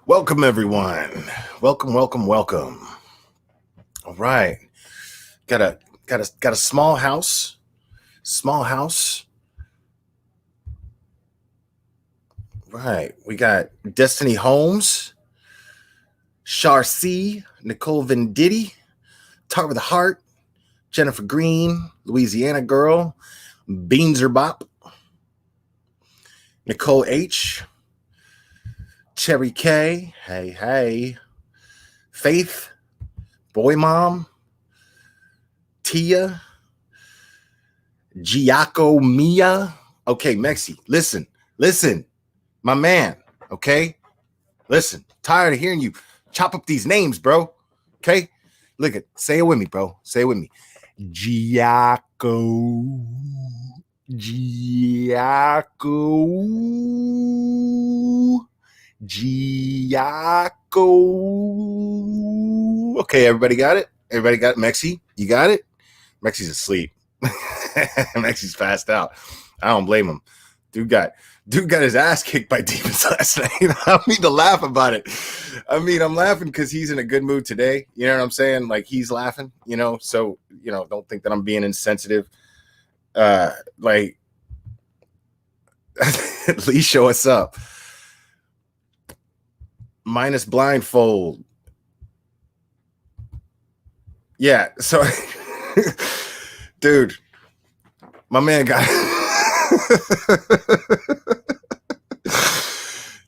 Welcome everyone. Welcome. All right. Got a small house. Small house. Right. We got Destiny Holmes, Char C, Nicole Venditti, Tar with a Heart, Jennifer Green, Louisiana Girl, Beans or Bop, Nicole H, Cherry K, hey, Faith, Boy Mom, Tia, Giaco Mia. Okay, Mexi, listen, my man. Okay, listen. Tired of hearing you chop up these names, bro. Okay, look at say it with me, bro. Say it with me. Giaco, Giaco. Okay, everybody got it. Everybody got it. Mexi, you got it. Mexi's asleep. Mexi's passed out. I don't blame him. Dude got his ass kicked by demons last night. I don't need to laugh about it. I mean, I'm laughing because he's in a good mood today. You know what I'm saying? Like he's laughing, so don't think that I'm being insensitive. Like at least show us up. Minus blindfold. Yeah, so dude, my man got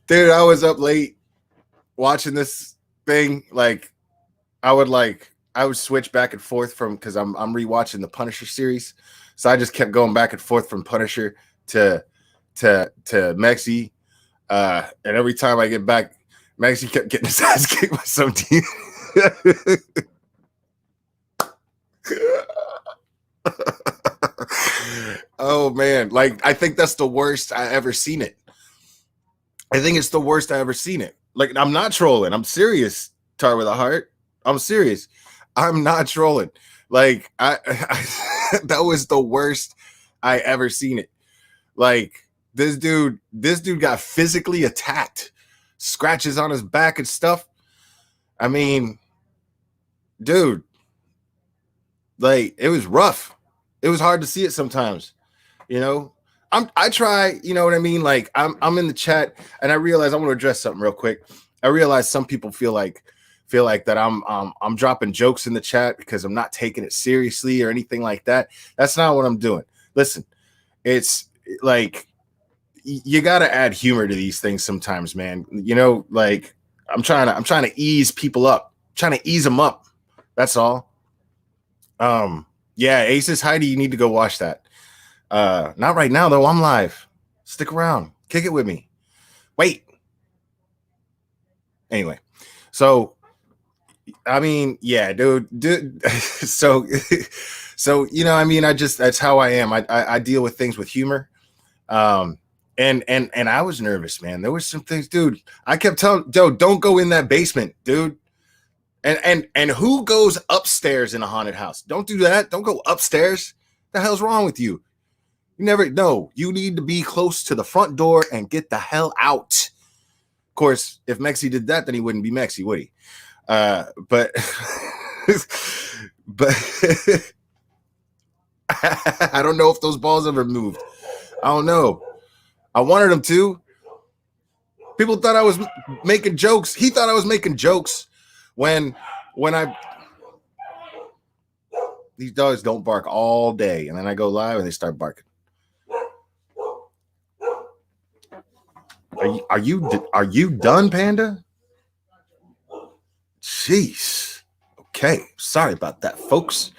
dude, I was up late watching this thing. Like I would switch back and forth from because I'm rewatching the Punisher series. So I just kept going back and forth from Punisher to Mexi. And every time I get back, Mexi kept getting his ass kicked by some team. Oh man, like I think that's the worst I ever seen it. I think it's the worst I ever seen it. Like I'm not trolling. I'm serious. Tar with a Heart. I'm serious. I'm not trolling. Like I that was the worst I ever seen it. Like this dude got physically attacked, scratches on his back and stuff. I mean, dude, like it was rough. It was hard to see it sometimes. I try, you know what I mean? Like I'm in the chat and I realize I want to address something real quick. I realize some people feel like that I'm dropping jokes in the chat because I'm not taking it seriously or anything like that. That's not what I'm doing. Listen, it's like you got to add humor to these things sometimes, man. Like I'm trying to ease people up, trying to ease them up. That's all. Yeah, Aces Heidi, you need to go watch that. Not right now though. I'm live. Stick around. Kick it with me. Wait. Anyway, so I mean, yeah, dude. So, I mean, that's how I am. I deal with things with humor. And I was nervous, man. There was some things, dude. I kept telling Joe, don't go in that basement, dude. And who goes upstairs in a haunted house? Don't do that. Don't go upstairs. The hell's wrong with you? You never know. You need to be close to the front door and get the hell out. Of course, if Mexi did that, then he wouldn't be Mexi, would he? But I don't know if those balls ever moved. I don't know. I wanted them to. People thought I was making jokes. He thought I was making jokes when these dogs don't bark all day, and then I go live and they start barking. Are you done, Panda? Jeez. Okay. Sorry about that, folks.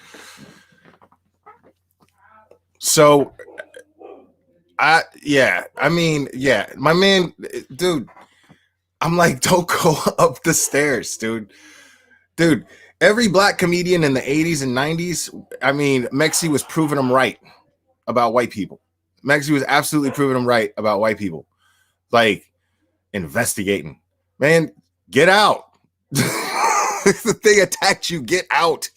So my man, dude, I'm like, don't go up the stairs, dude. Every black comedian in the 80s and 90s, I mean, Mexi was proving them right about white people. Mexi was absolutely proving them right about white people. Like, investigating. Man, get out. The thing attacked you. Get out.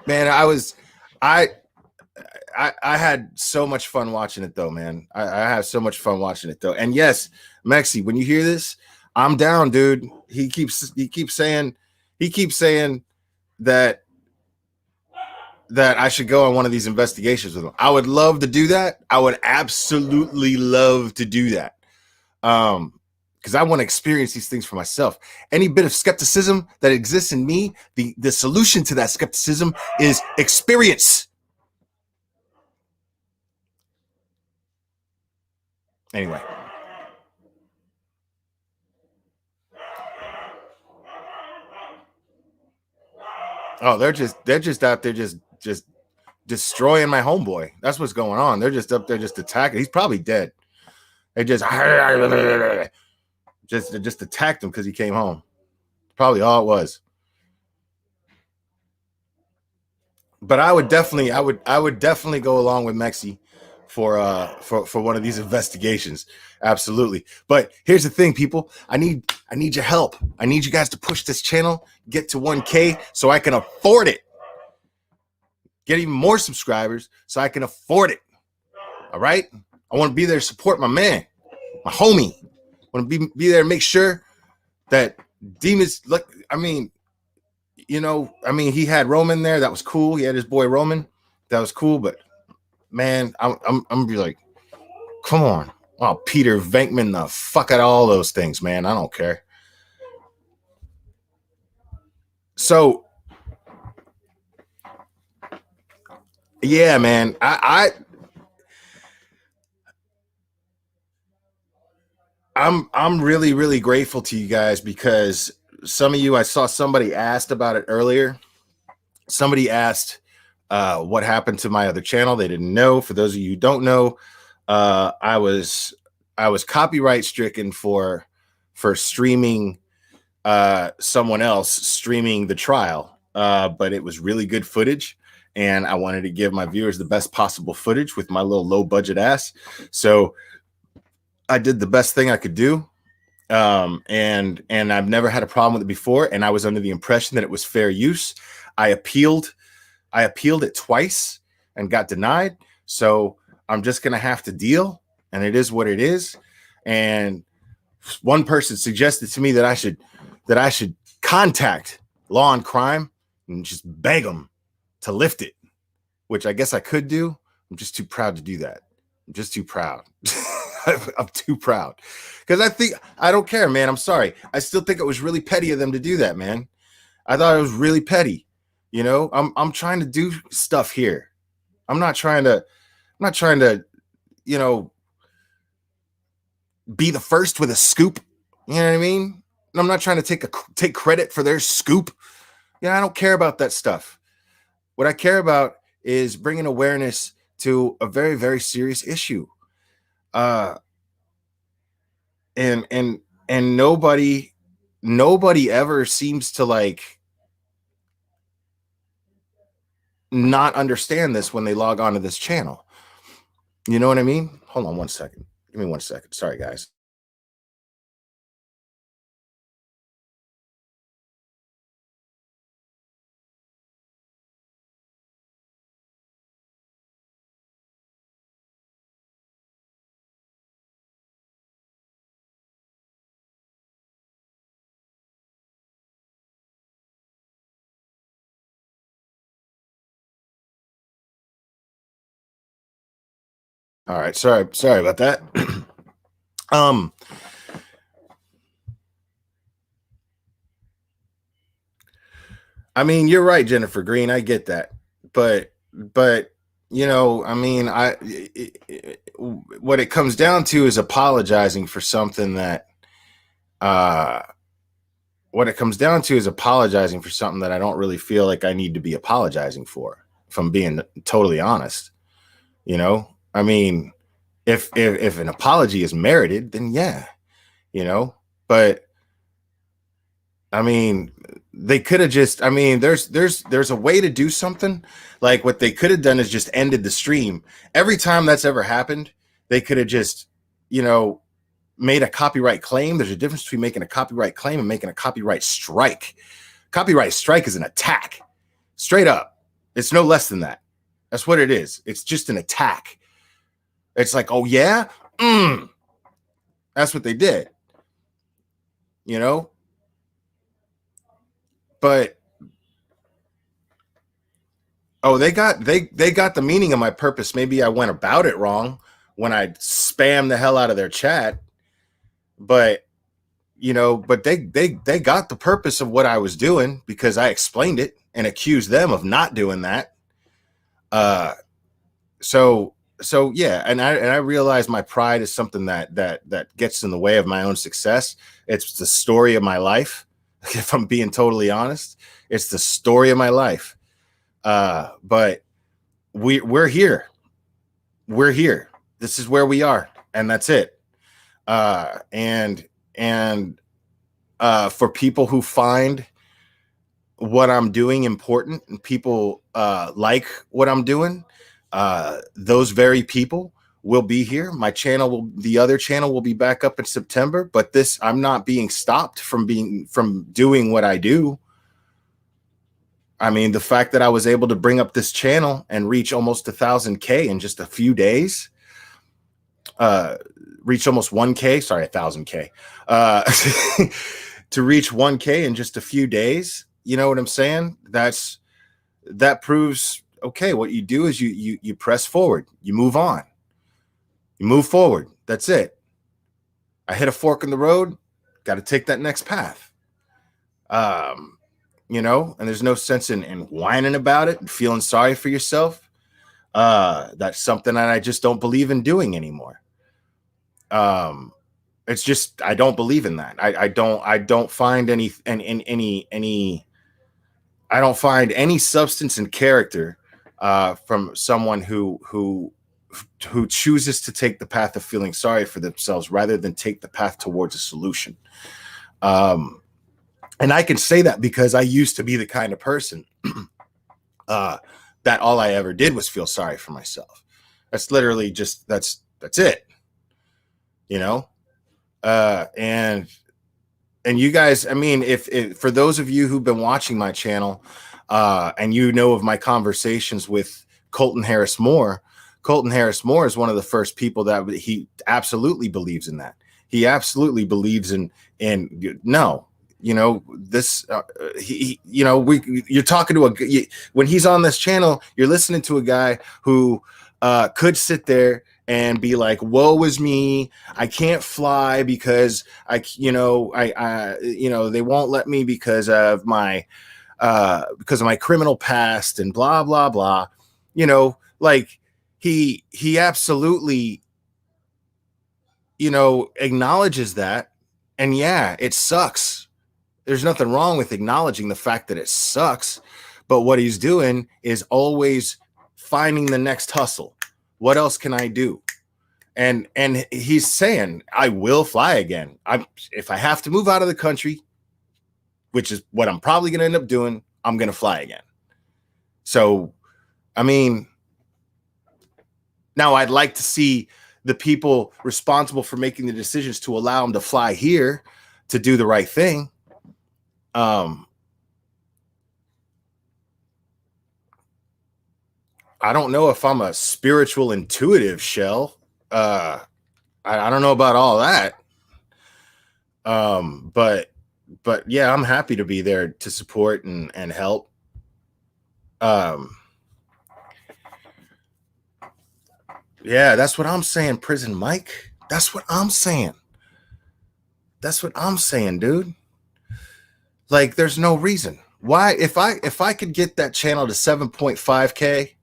Man, I had so much fun watching it though, man. I have so much fun watching it though. And yes, Mexi, when you hear this, I'm down, dude. He keeps saying that I should go on one of these investigations with him. I would love to do that. I would absolutely love to do that. Because I want to experience these things for myself. Any bit of skepticism that exists in me, the solution to that skepticism is experience. Anyway. Oh, they're just out there just destroying my homeboy. That's what's going on. They're just up there just attacking. He's probably dead. They just attacked him because he came home. Probably all it was. But I would definitely go along with Mexi for one of these investigations. Absolutely. But here's the thing, people. I need your help. I need you guys to push this channel, get to 1K so I can afford it. Get even more subscribers so I can afford it. All right? I want to be there to support my man, my homie. I want to be there to make sure that Demons look. I mean, he had Roman there. That was cool. He had his boy Roman. That was cool. But man, I'm be like, come on. Oh, Peter Venkman, the fuck at all those things, man. I don't care. So, yeah, man. I'm really, really grateful to you guys because some of you, I saw somebody asked about it earlier. Somebody asked what happened to my other channel. They didn't know. For those of you who don't know, I was copyright stricken for streaming someone else streaming the trial, but it was really good footage, and I wanted to give my viewers the best possible footage with my little low budget ass. So I did the best thing I could do. And I've never had a problem with it before. And I was under the impression that it was fair use. I appealed it twice and got denied. So I'm just going to have to deal, and it is what it is. And one person suggested to me that I should contact Law and Crime and just beg them to lift it, which I guess I could do. I'm just too proud to do that. I'm just too proud. I'm too proud because I don't care, man. I'm sorry. I still think it was really petty of them to do that, man. I thought it was really petty. I'm trying to do stuff here. I'm not trying to, be the first with a scoop. You know what I mean? I'm not trying to take credit for their scoop. Yeah, I don't care about that stuff. What I care about is bringing awareness to a very, very serious issue. And nobody ever seems to like not understand this when they log on to this channel. You know what I mean? Hold on 1 second. Give me 1 second. Sorry, guys. All right, sorry about that. I mean, you're right, Jennifer Green. I get that, but I mean, what it comes down to is apologizing for something that what it comes down to is apologizing for something that I don't really feel like I need to be apologizing for, if I'm being totally honest. I mean, if an apology is merited, then yeah, but I mean, they could have just, I mean, there's a way to do something. Like what they could have done is just ended the stream. Every time that's ever happened, they could have just, made a copyright claim. There's a difference between making a copyright claim and making a copyright strike. Copyright strike is an attack. Straight up. It's no less than that. That's what it is. It's just an attack. It's like, oh yeah, that's what they did, you know. But oh, they got the meaning of my purpose. Maybe I went about it wrong when I spam the hell out of their chat, but but they got the purpose of what I was doing because I explained it and accused them of not doing that. Uh, so yeah, and I realize my pride is something that gets in the way of my own success. It's the story of my life. If I'm being totally honest, it's the story of my life. But we're here. We're here. This is where we are, and that's it. And for people who find what I'm doing important and people like what I'm doing, those very people will be here. The other channel will be back up in September, but I'm not being stopped from doing what I do. I mean, the fact that I was able to bring up this channel and reach almost 1,000K in just a few days, reach almost 1K, sorry, 1,000K, to reach 1K in just a few days. You know what I'm saying? That proves, okay, what you do is you press forward, you move on, you move forward. That's it. I hit a fork in the road, got to take that next path. And there's no sense in whining about it and feeling sorry for yourself. That's something that I just don't believe in doing anymore. It's just, I don't believe in that. I don't find any I don't find any substance and character from someone who chooses to take the path of feeling sorry for themselves rather than take the path towards a solution. And I can say that because I used to be the kind of person that all I ever did was feel sorry for myself. That's literally just, that's it, and you guys, I mean, if for those of you who've been watching my channel, and of my conversations with Colton Harris Moore is one of the first people that he absolutely believes in that. He absolutely believes in no, this, you're talking to when he's on this channel, you're listening to a guy who could sit there and be like, woe is me, I can't fly because they won't let me because of my criminal past and blah, blah, blah. Like he absolutely, acknowledges that. And yeah, it sucks. There's nothing wrong with acknowledging the fact that it sucks. But what he's doing is always finding the next hustle. What else can I do? And he's saying, I will fly again. If I have to move out of the country, which is what I'm probably going to end up doing, I'm going to fly again. So, I mean, now I'd like to see the people responsible for making the decisions to allow him to fly here to do the right thing. I don't know if I'm a spiritual intuitive, Shell. I don't know about all that. But yeah, I'm happy to be there to support and help. Yeah, that's what I'm saying, Prison Mike. That's what I'm saying. That's what I'm saying, dude. Like, there's no reason why. If I could get that channel to 7.5K,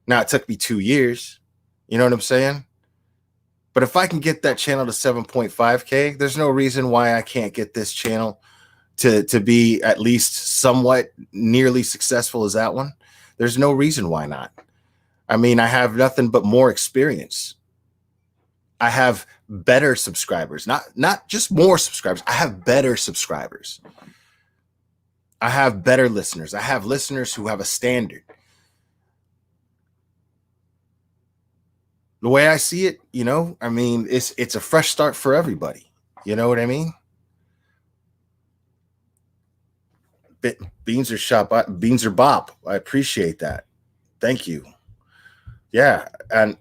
now it took me 2 years. You know what I'm saying? But if I can get that channel to 7.5K, there's no reason why I can't get this channel to be at least somewhat nearly successful as that one. There's no reason why not. I mean, I have nothing but more experience. I have better subscribers, not just more subscribers. I have better subscribers. I have better listeners. I have listeners who have a standard. The way I see it, I mean, it's a fresh start for everybody. You know what I mean? Beans are bop. I appreciate that. Thank you. Yeah, and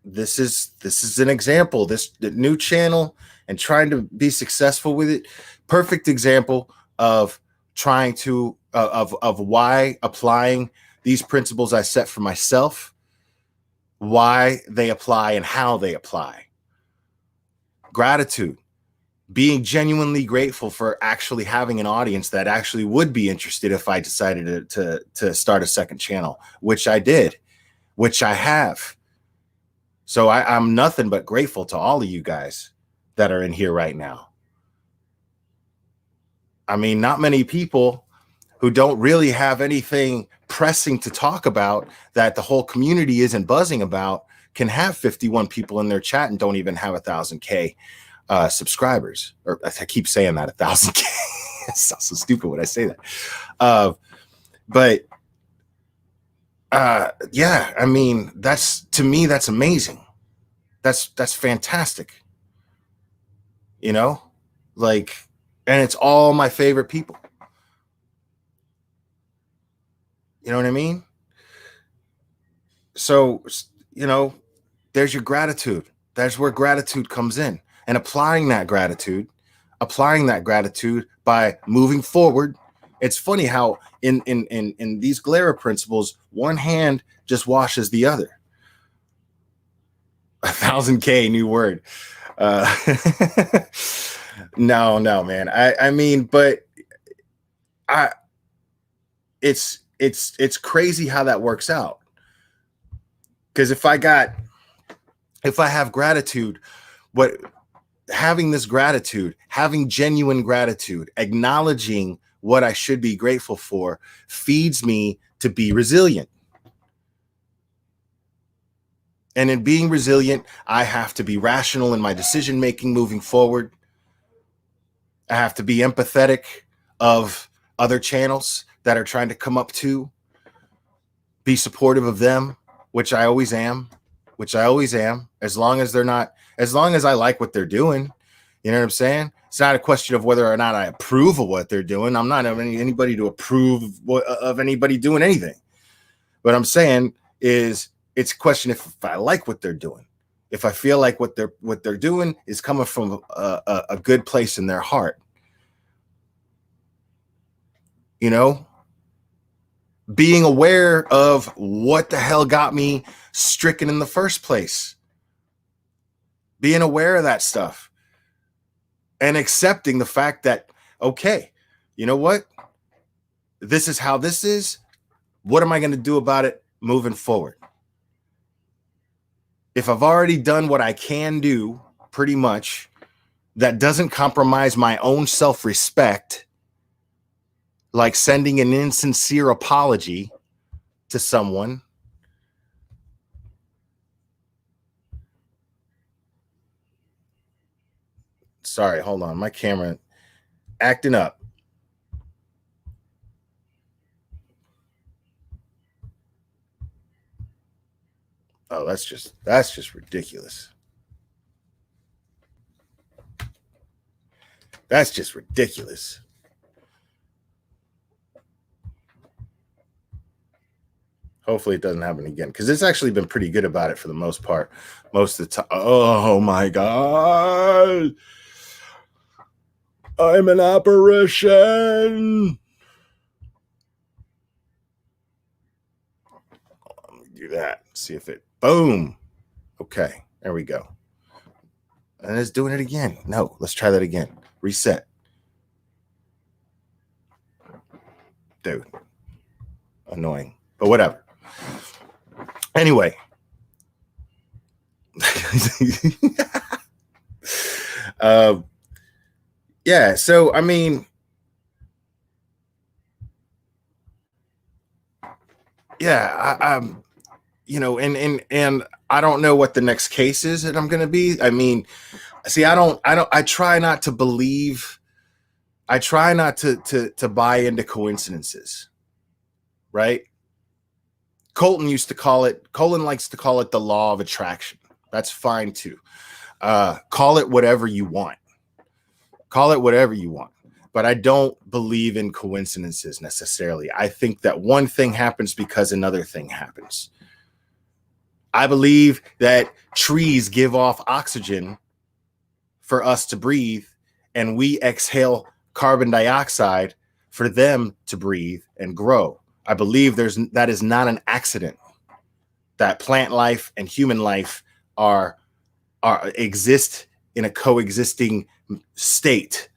this is an example. The new channel and trying to be successful with it. Perfect example of trying to of why applying these principles I set for myself, why they apply and how they apply. Gratitude, being genuinely grateful for actually having an audience that actually would be interested if I decided to start a second channel, which I did, which I have. So I'm nothing but grateful to all of you guys that are in here right now. I mean, not many people who don't really have anything pressing to talk about that the whole community isn't buzzing about can have 51 people in their chat and don't even have 1,000K subscribers. Or I keep saying that 1,000K. It sounds so stupid when I say that. But yeah, I mean, to me, that's amazing. That's fantastic. You know, like, and it's all my favorite people. You know what I mean? So, you know, there's your gratitude. That's where gratitude comes in. And applying that gratitude by moving forward. It's funny how in these Glera principles, one hand just washes the other. 1,000K, new word. No, man. I mean, but it's crazy how that works out. Because if I have gratitude, having this gratitude, having genuine gratitude, acknowledging what I should be grateful for, feeds me to be resilient. And in being resilient, I have to be rational in my decision making moving forward. I have to be empathetic of other channels that are trying to come up to, be supportive of them, which I always am, as long as I like what they're doing. You know what I'm saying? It's not a question of whether or not I approve of what they're doing. I'm not anybody to approve of anybody doing anything. What I'm saying is it's a question if I like what they're doing, if I feel like what they're doing is coming from a good place in their heart. You know, being aware of what the hell got me stricken in the first place, being aware of that stuff and accepting the fact that, okay, you know what? This is how this is. What am I going to do about it moving forward? If I've already done what I can do, pretty much, that doesn't compromise my own self-respect, like sending an insincere apology to someone, sorry, hold on, my camera acting up. Oh, that's just ridiculous. That's just ridiculous. Hopefully it doesn't happen again, because it's actually been pretty good about it for the most part. Most of the time. Oh my God. I'm an apparition. Let me do that. See if it, boom. Okay, there we go. And it's doing it again. No, let's try that again. Reset. Dude. Annoying, but whatever. Anyway. Yeah, so I mean, yeah, I'm, you know, and I don't know what the next case is that I'm going to be. I mean, see, I try not to believe, I try not to buy into coincidences, right? Colton likes to call it the law of attraction. That's fine too. Call it whatever you want. but I don't believe in coincidences necessarily. I think that one thing happens because another thing happens. I believe that trees give off oxygen for us to breathe, and we exhale carbon dioxide for them to breathe and grow. I believe that is not an accident. That plant life and human life are exist in a coexisting state,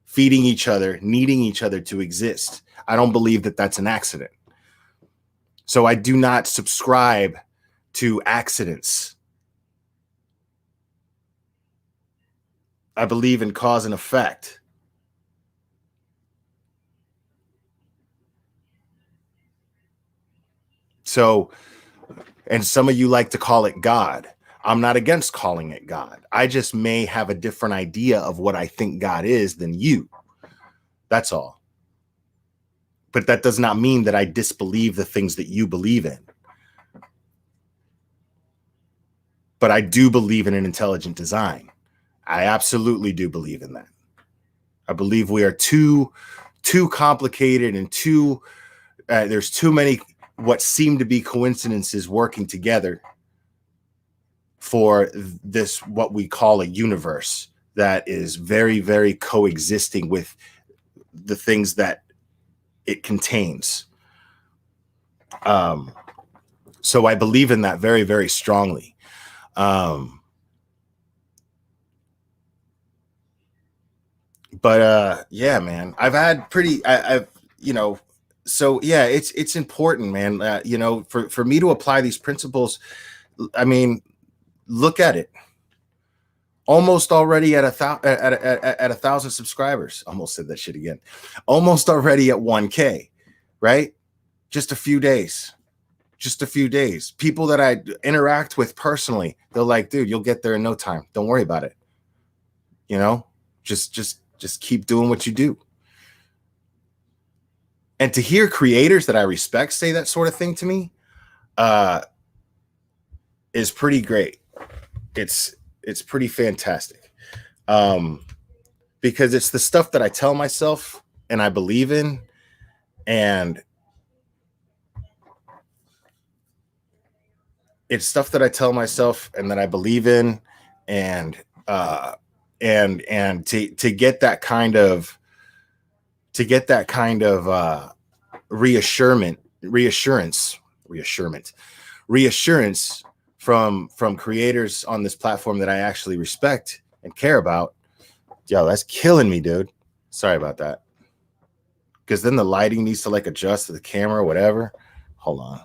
feeding each other, needing each other to exist. I don't believe that that's an accident. So I do not subscribe to accidents. I believe in cause and effect. So, and some of you like to call it God. I'm not against calling it God. I just may have a different idea of what I think God is than you. That's all. But that does not mean that I disbelieve the things that you believe in. But I do believe in an intelligent design. I absolutely do believe in that. I believe we are too complicated and there's too many what seem to be coincidences working together for this, what we call a universe that is very, very coexisting with the things that it contains. So I believe in that very, very strongly. But yeah, man, I've had I've so yeah, it's important, man. For me to apply these principles, I mean, look at it. Almost already at at 1,000 subscribers. Almost said that shit again. Almost already at 1K, right? Just a few days. People that I interact with personally, they're like, dude, you'll get there in no time. Don't worry about it. Just keep doing what you do. And to hear creators that I respect say that sort of thing to me is pretty great. It's pretty fantastic. Because it's the stuff that I tell myself and I believe in, and it's stuff that I tell myself and that I believe in, and to get that kind of reassurance from creators on this platform that I actually respect and care about. Yo, that's killing me, dude. Sorry about that. Because then the lighting needs to like adjust to the camera or whatever. Hold on.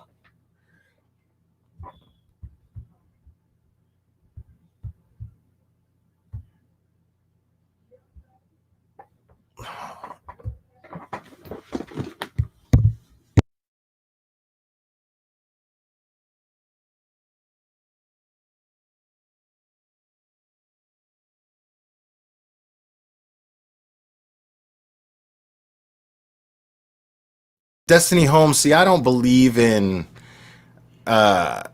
Destiny Home. See, I don't believe in I'm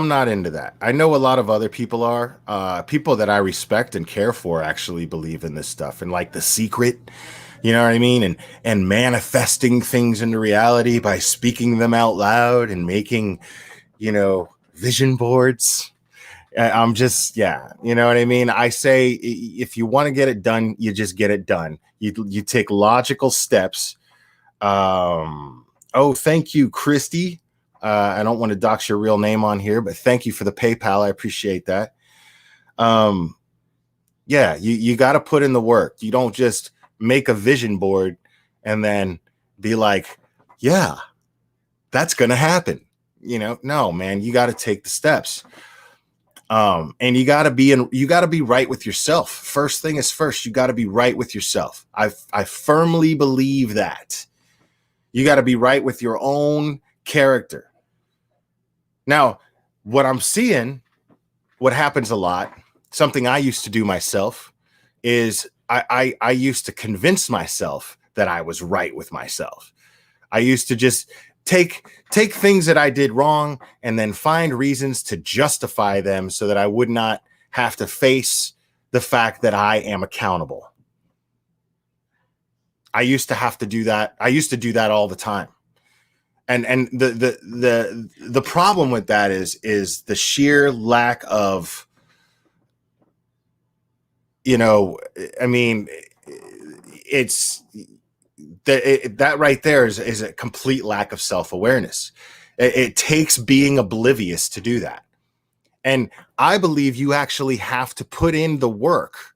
not into that. I know a lot of other people are. People that I respect and care for actually believe in this stuff, and like The Secret, you know what I mean? And manifesting things into reality by speaking them out loud and making, vision boards. I'm just, yeah, you know what I mean? I say if you want to get it done, you just get it done. You take logical steps. Oh, thank you, Christy. I don't want to dox your real name on here, but thank you for the PayPal. I appreciate that. Yeah, you got to put in the work. You don't just make a vision board and then be like, yeah, that's going to happen. No, man, you got to take the steps. And you got to be right with yourself. First thing is first, you got to be right with yourself. I firmly believe that. You got to be right with your own character. Now, what I'm seeing, what happens a lot, something I used to do myself, is I used to convince myself that I was right with myself. I used to just take things that I did wrong and then find reasons to justify them so that I would not have to face the fact that I am accountable. I used to have to do that. I used to do that all the time. And the problem with that is the sheer lack of, you know, I mean, it's that right there is a complete lack of self-awareness. It takes being oblivious to do that. And I believe you actually have to put in the work.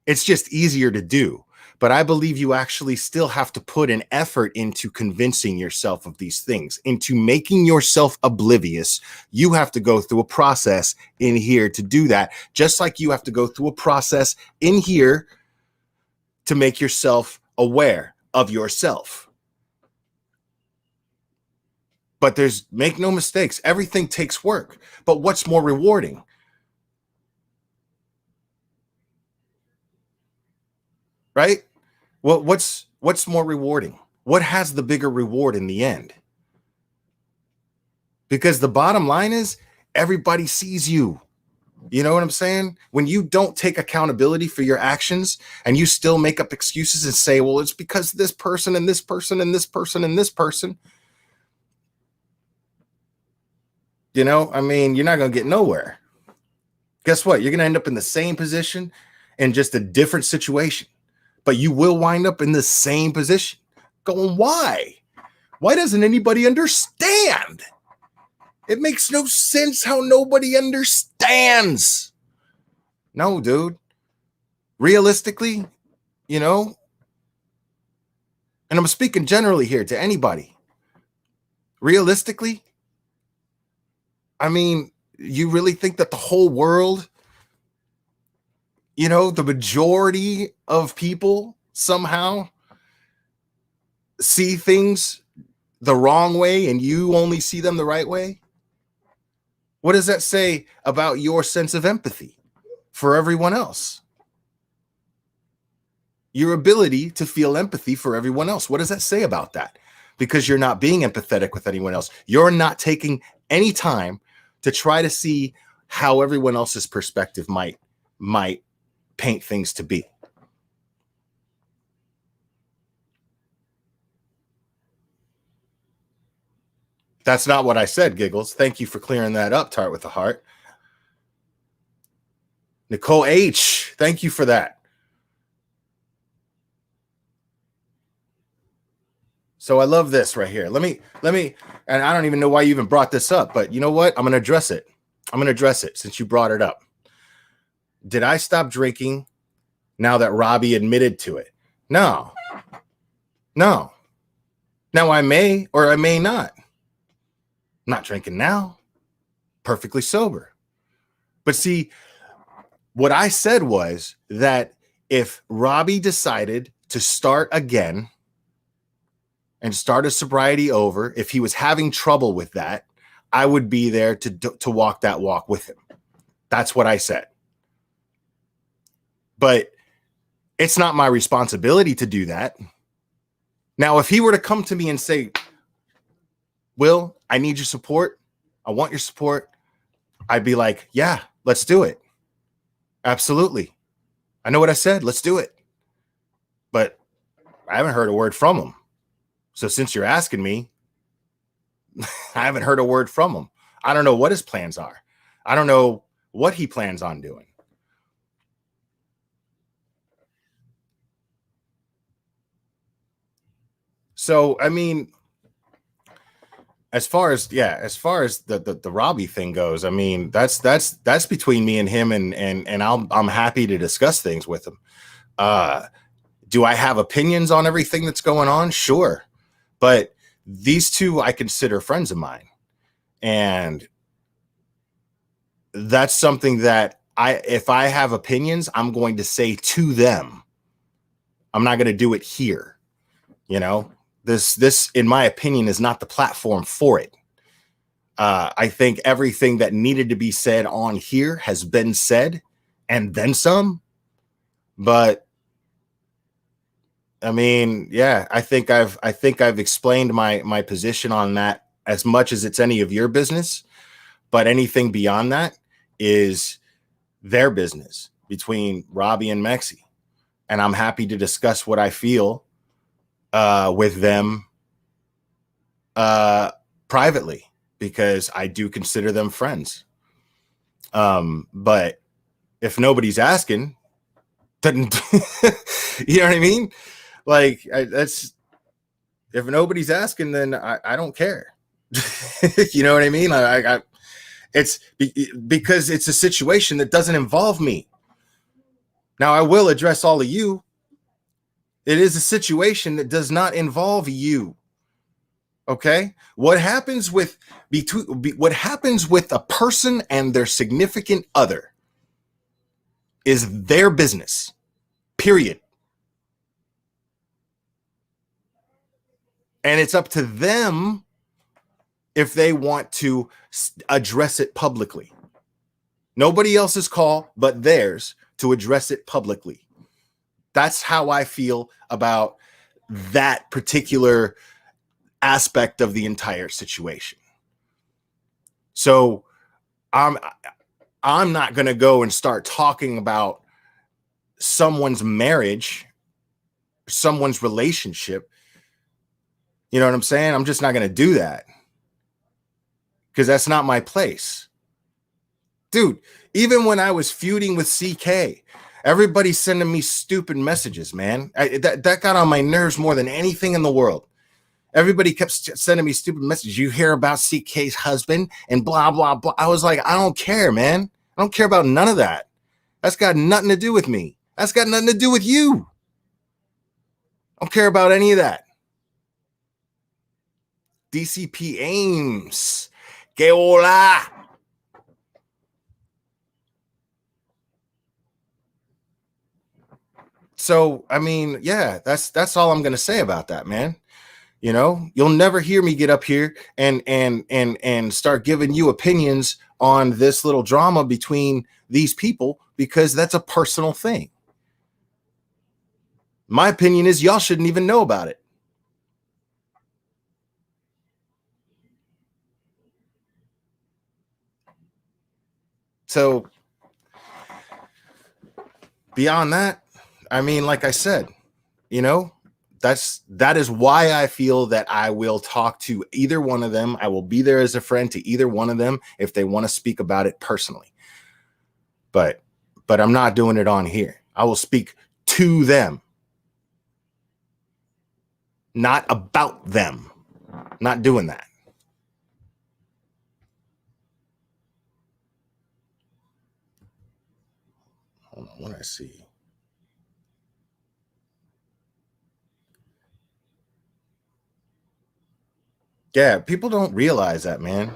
It's just easier to do. But I believe you actually still have to put an effort into convincing yourself of these things, into making yourself oblivious. You have to go through a process in here to do that, just like you have to go through a process in here to make yourself aware of yourself. But make no mistakes, everything takes work. But what's more rewarding? Right? Well, what's more rewarding? What has the bigger reward in the end? Because the bottom line is everybody sees you. You know what I'm saying? When you don't take accountability for your actions and you still make up excuses and say, well, it's because this person and this person and this person and this person, you know, I mean, you're not going to get nowhere. Guess what? You're going to end up in the same position in just a different situation, but you will wind up in the same position. Going, why? Why doesn't anybody understand? It makes no sense how nobody understands. No, dude. Realistically, you know, and I'm speaking generally here to anybody. Realistically, I mean, you really think that the whole world, you know, the majority of people somehow see things the wrong way and you only see them the right way? What does that say about your sense of empathy for everyone else? Your ability to feel empathy for everyone else. What does that say about that? Because you're not being empathetic with anyone else. You're not taking any time to try to see how everyone else's perspective might paint things to be. That's not what I said, Giggles. Thank you for clearing that up, Tart with the Heart. Nicole H, thank you for that. So I love this right here. Let me, and I don't even know why you even brought this up, but you know what? I'm going to address it. I'm going to address it since you brought it up. Did I stop drinking now that Robbie admitted to it? No. Now I may or I may not. I'm not drinking now. Perfectly sober. But see, what I said was that if Robbie decided to start again and start a sobriety over, if he was having trouble with that, I would be there to walk that walk with him. That's what I said. But it's not my responsibility to do that. Now, if he were to come to me and say, Will, I need your support. I want your support. I'd be like, yeah, let's do it. Absolutely. I know what I said. Let's do it. But I haven't heard a word from him. So since you're asking me, I haven't heard a word from him. I don't know what his plans are. I don't know what he plans on doing. So, I mean, as far as the Robbie thing goes, I mean, that's between me and him, and I'm happy to discuss things with him. Do I have opinions on everything that's going on? Sure. But these two I consider friends of mine. And that's something that if I have opinions, I'm going to say to them. I'm not going to do it here. You know, this, in my opinion, is not the platform for it. I think everything that needed to be said on here has been said and then some. But I mean, yeah, I think I've explained my position on that as much as it's any of your business. But anything beyond that is their business between Robbie and Mexi. And I'm happy to discuss what I feel with them privately, because I do consider them friends. But if nobody's asking, then you know what I mean? Like, that's, if nobody's asking, then I don't care. You know what I mean? It's because it's a situation that doesn't involve me. Now, I will address all of you. It is a situation that does not involve you. Okay? What happens with what happens with a person and their significant other is their business. Period. And it's up to them if they want to address it publicly. Nobody else's call but theirs to address it publicly. That's how I feel about that particular aspect of the entire situation. So I'm not going to go and start talking about someone's marriage, someone's relationship. You know what I'm saying? I'm just not going to do that, because that's not my place. Dude, even when I was feuding with CK, everybody's sending me stupid messages, man. That got on my nerves more than anything in the world. Everybody kept sending me stupid messages. You hear about CK's husband and blah, blah, blah. I was like, I don't care, man. I don't care about none of that. That's got nothing to do with me. That's got nothing to do with you. I don't care about any of that. DCP Ames. Que hola. So, I mean, yeah, that's all I'm going to say about that, man. You know, you'll never hear me get up here and start giving you opinions on this little drama between these people, because that's a personal thing. My opinion is y'all shouldn't even know about it. So beyond that, I mean, like I said, you know, that is why I feel that I will talk to either one of them. I will be there as a friend to either one of them if they want to speak about it personally. But I'm not doing it on here. I will speak to them, not about them. Not doing that. Hold on, what I see. Yeah, people don't realize that, man.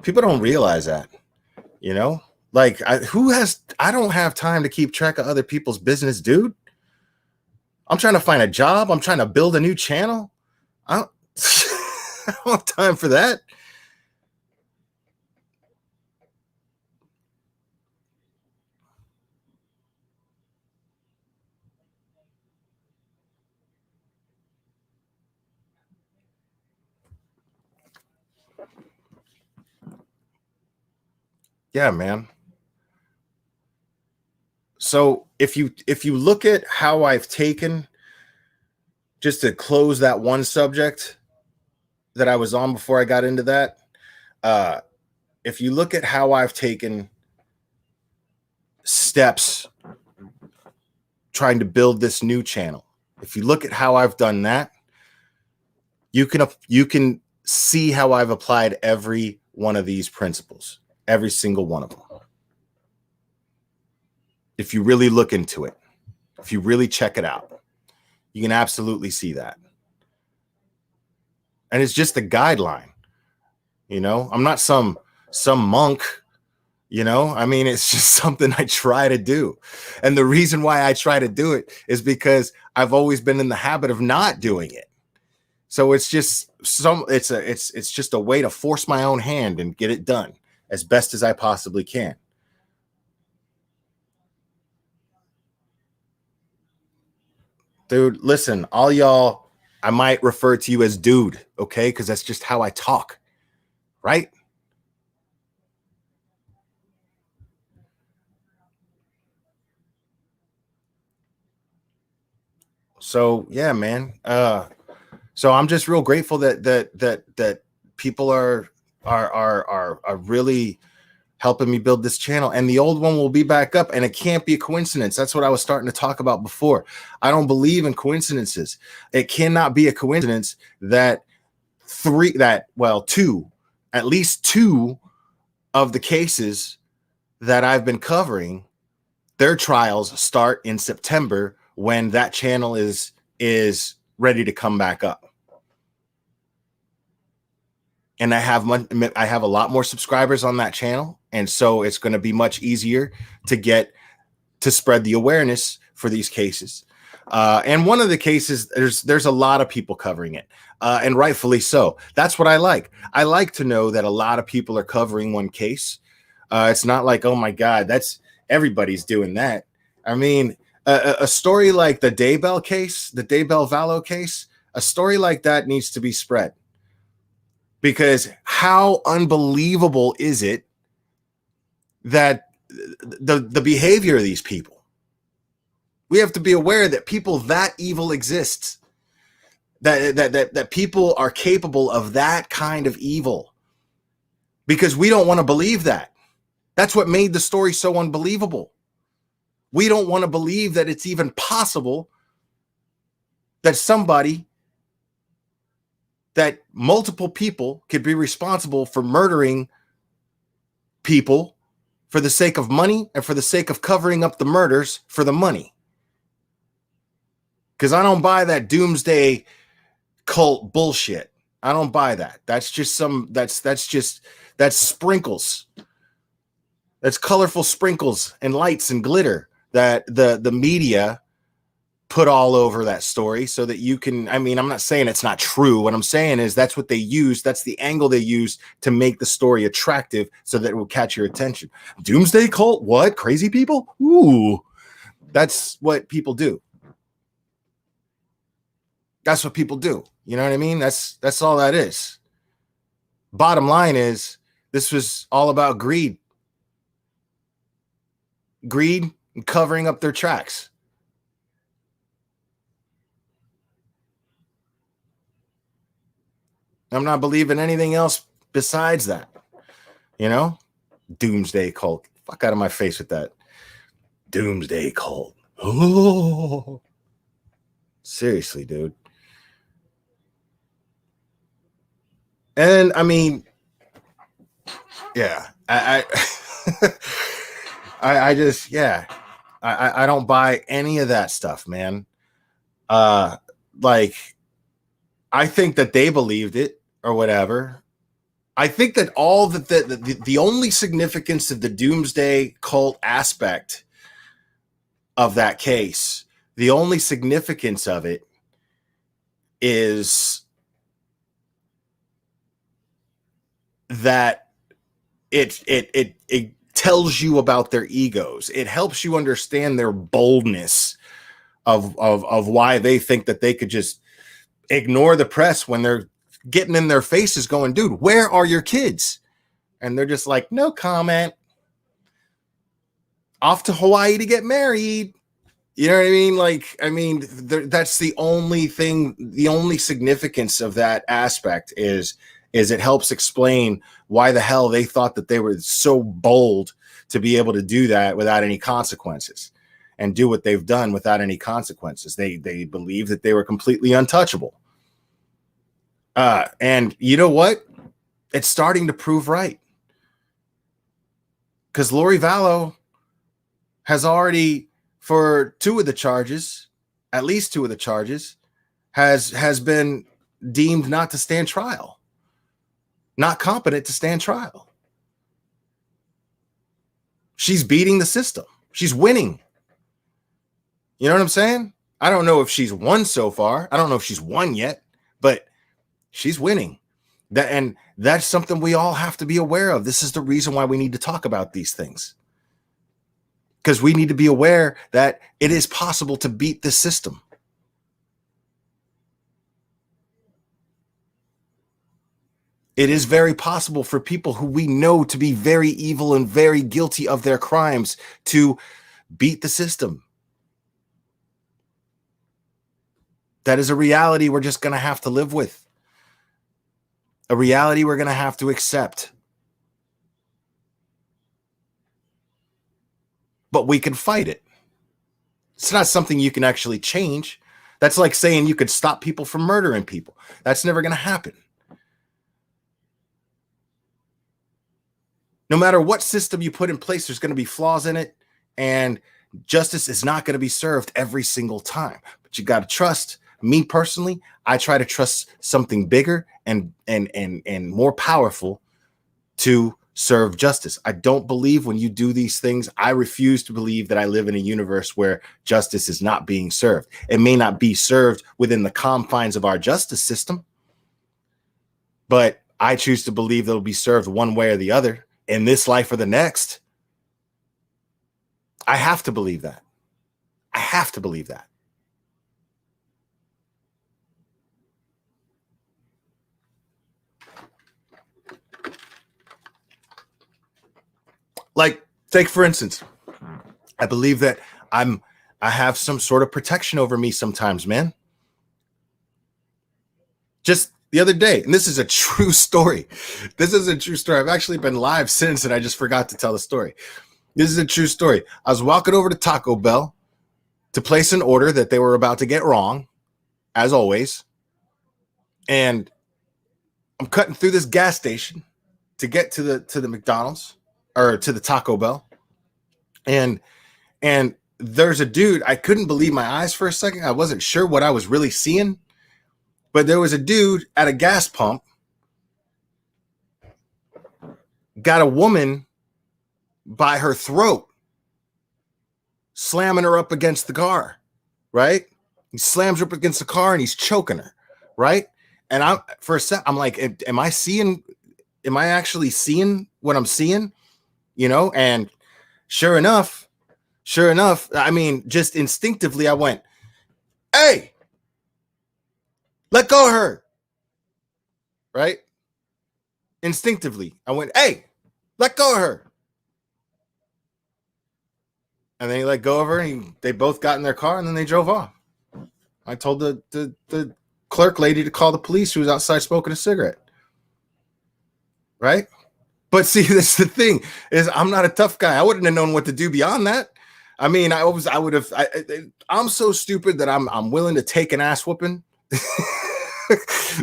People don't realize that. You know, like I don't have time to keep track of other people's business, dude. I'm trying to find a job. I'm trying to build a new channel. I don't, I don't have time for that. Yeah, man. So if you look at how I've taken, just to close that one subject that I was on before I got into that, if you look at how I've taken steps trying to build this new channel, if you look at how I've done that, you can see how I've applied every one of these principles, every single one of them. If you really look into it, if you really check it out, you can absolutely see that. And it's just a guideline. You know, I'm not some monk. You know, I mean, it's just something I try to do. And the reason why I try to do it is because I've always been in the habit of not doing it. So it's just it's just a way to force my own hand and get it done as best as I possibly can. Dude, listen, all y'all, I might refer to you as dude, okay? Because that's just how I talk, right? So yeah, man. So I'm just real grateful that people are really helping me build this channel, and the old one will be back up, and it can't be a coincidence. That's what I was starting to talk about before. I don't believe in coincidences. It cannot be a coincidence that at least two of the cases that I've been covering, their trials start in September when that channel is ready to come back up. And I have a lot more subscribers on that channel, and so it's going to be much easier to spread the awareness for these cases. And one of the cases, there's a lot of people covering it, and rightfully so. That's what I like. I like to know that a lot of people are covering one case. It's not like, oh my God, everybody's doing that. I mean, a story like the Daybell case, the Daybell Vallow case, a story like that needs to be spread. Because how unbelievable is it that the behavior of these people? We have to be aware that people that evil exists, that people are capable of that kind of evil, because we don't want to believe that. That's what made the story so unbelievable. We don't want to believe that it's even possible that that multiple people could be responsible for murdering people for the sake of money and for the sake of covering up the murders for the money. Because I don't buy that doomsday cult bullshit. I don't buy that. That's sprinkles. That's colorful sprinkles and lights and glitter that the media put all over that story so that you can, I mean, I'm not saying it's not true. What I'm saying is that's what they use. That's the angle they use to make the story attractive so that it will catch your attention. Doomsday cult? What? Crazy people? Ooh, that's what people do. That's what people do. You know what I mean? That's all that is. Bottom line is, this was all about greed. Greed and covering up their tracks. I'm not believing anything else besides that. You know? Doomsday cult. Fuck out of my face with that. Doomsday cult. Oh. Seriously, dude. And I mean, yeah, I just, yeah, I don't buy any of that stuff, man. Like, I think that they believed it or whatever. I think that all the only significance of the doomsday cult aspect of that case, the only significance of it is that it tells you about their egos. It helps you understand their boldness of why they think that they could just ignore the press when they're getting in their faces going, dude, where are your kids? And they're just like, no comment. Off to Hawaii to get married. You know what I mean? Like, I mean, that's the only thing, the only significance of that aspect is it helps explain why the hell they thought that they were so bold to be able to do that without any consequences and do what they've done without any consequences. They believe that they were completely untouchable. And you know what? It's starting to prove right. Because Lori Vallow has already, for at least two of the charges, has been deemed not to stand trial. Not competent to stand trial. She's beating the system. She's winning. You know what I'm saying? I don't know if she's won so far. I don't know if she's won yet, but she's winning. And that's something we all have to be aware of. This is the reason why we need to talk about these things. Because we need to be aware that it is possible to beat the system. It is very possible for people who we know to be very evil and very guilty of their crimes to beat the system. That is a reality we're just going to have to live with. A reality we're going to have to accept. But we can fight it. It's not something you can actually change. That's like saying you could stop people from murdering people. That's never going to happen. No matter what system you put in place, there's going to be flaws in it, and justice is not going to be served every single time. But you got to trust. Me personally, I try to trust something bigger and more powerful to serve justice. I don't believe when you do these things. I refuse to believe that I live in a universe where justice is not being served. It may not be served within the confines of our justice system, but I choose to believe that it'll be served one way or the other in this life or the next. I have to believe that. I have to believe that. Like, take for instance, I believe that I have some sort of protection over me sometimes, man. Just the other day, and this is a true story. This is a true story. I've actually been live since, and I just forgot to tell the story. This is a true story. I was walking over to Taco Bell to place an order that they were about to get wrong, as always. And I'm cutting through this gas station to get to the McDonald's or to the Taco Bell. And there's a dude, I couldn't believe my eyes for a second. I wasn't sure what I was really seeing. But there was a dude at a gas pump, got a woman by her throat, slamming her up against the car, right? He slams her up against the car and he's choking her, right? And for a sec, I'm like, am I actually seeing what I'm seeing? You know, and sure enough, I mean, just instinctively, I went, hey, let go of her. Right? Instinctively, I went, hey, let go of her. And then he let go of her, and they both got in their car, and then they drove off. I told the clerk lady to call the police who was outside smoking a cigarette. Right? But see, that's the thing, is I'm not a tough guy. I wouldn't have known what to do beyond that. I mean, I'm so stupid that I'm willing to take an ass whooping.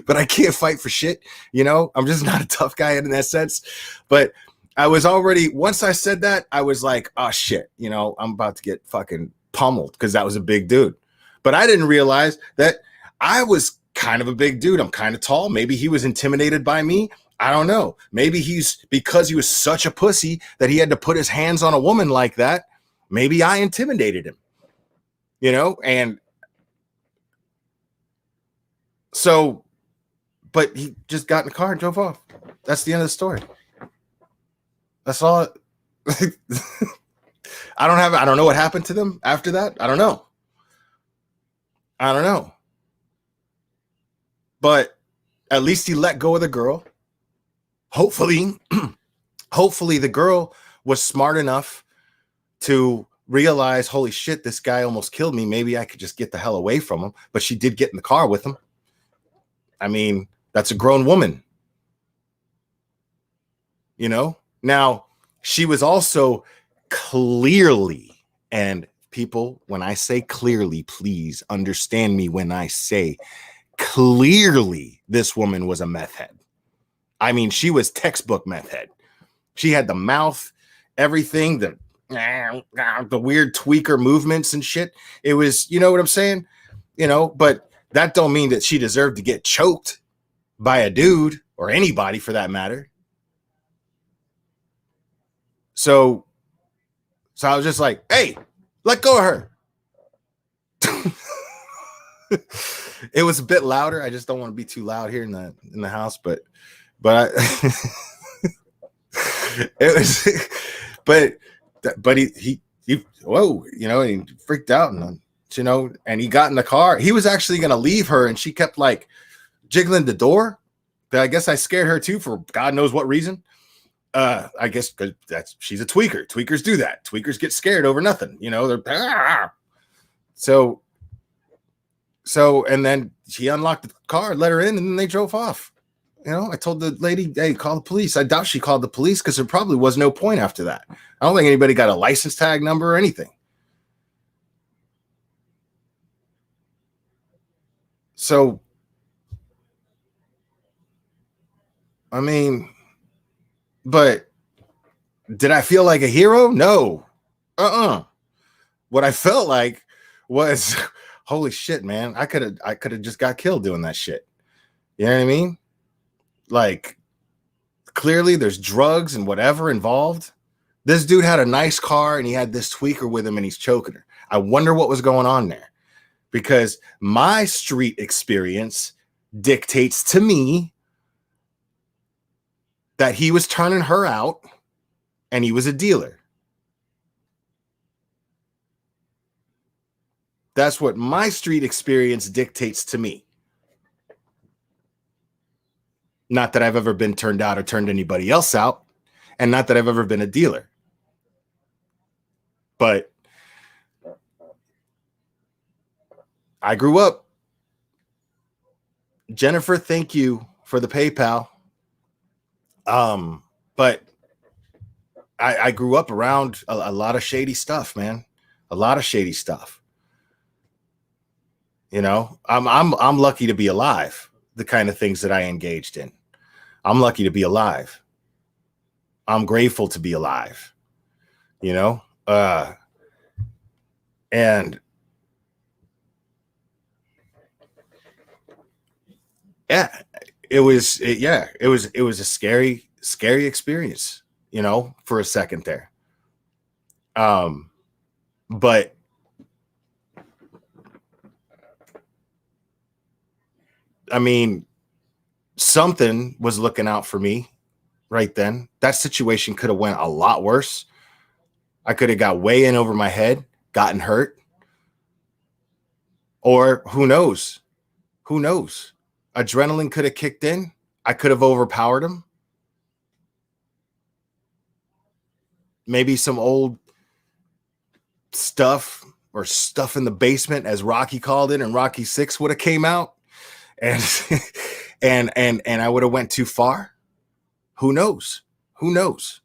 But I can't fight for shit, you know. I'm just not a tough guy in that sense. But I was already, once I said that, I was like, oh shit, you know, I'm about to get fucking pummeled, because that was a big dude. But I didn't realize that I was kind of a big dude. I'm kind of tall. Maybe he was intimidated by me. I don't know. Maybe because he was such a pussy that he had to put his hands on a woman like that. Maybe I intimidated him, you know. And so, but he just got in the car and drove off. That's the end of the story. That's all. I don't know what happened to them after that. I don't know. But at least he let go of the girl. Hopefully the girl was smart enough to realize, holy shit, this guy almost killed me. Maybe I could just get the hell away from him. But she did get in the car with him. I mean, that's a grown woman. You know? Now, she was also clearly, and people, when I say clearly, please understand me when I say clearly, this woman was a meth head. I mean, she was textbook meth head. She had the mouth, everything, the weird tweaker movements and shit. It was, you know what I'm saying? You know, but that don't mean that she deserved to get choked by a dude, or anybody for that matter. So I was just like, hey, let go of her. It was a bit louder. I just don't want to be too loud here in the house, but it was, but he whoa, you know, and he freaked out, and you know, and he got in the car. He was actually going to leave her, and she kept like jiggling the door. But I guess I scared her too, for God knows what reason. I guess because she's a tweaker. Tweakers do that. Tweakers get scared over nothing. You know, they're so So, and then she unlocked the car, let her in, and then they drove off. You know, I told the lady, hey, call the police. I doubt she called the police because there probably was no point after that. I don't think anybody got a license tag number or anything. So, I mean, but did I feel like a hero? No. What I felt like was, holy shit, man. I could have just got killed doing that shit. You know what I mean? Like, clearly there's drugs and whatever involved. This dude had a nice car and he had this tweaker with him and he's choking her. I wonder what was going on there, because my street experience dictates to me that he was turning her out and he was a dealer. That's what my street experience dictates to me. Not that I've ever been turned out or turned anybody else out, and not that I've ever been a dealer. But I grew up. Jennifer, thank you for the PayPal. But I grew up around a lot of shady stuff, man. A lot of shady stuff. You know, I'm lucky to be alive. The kind of things that I engaged in. I'm lucky to be alive. I'm grateful to be alive. You know, and yeah, it was a scary experience, you know, for a second there. But I mean, something was looking out for me right then. That situation could have went a lot worse. I could have got way in over my head, gotten hurt, or who knows? Who knows? Adrenaline could have kicked in. I could have overpowered him. Maybe some old stuff or stuff in the basement, as Rocky called it, and Rocky 6 would have came out, and and I would have went too far. Who knows? Who knows?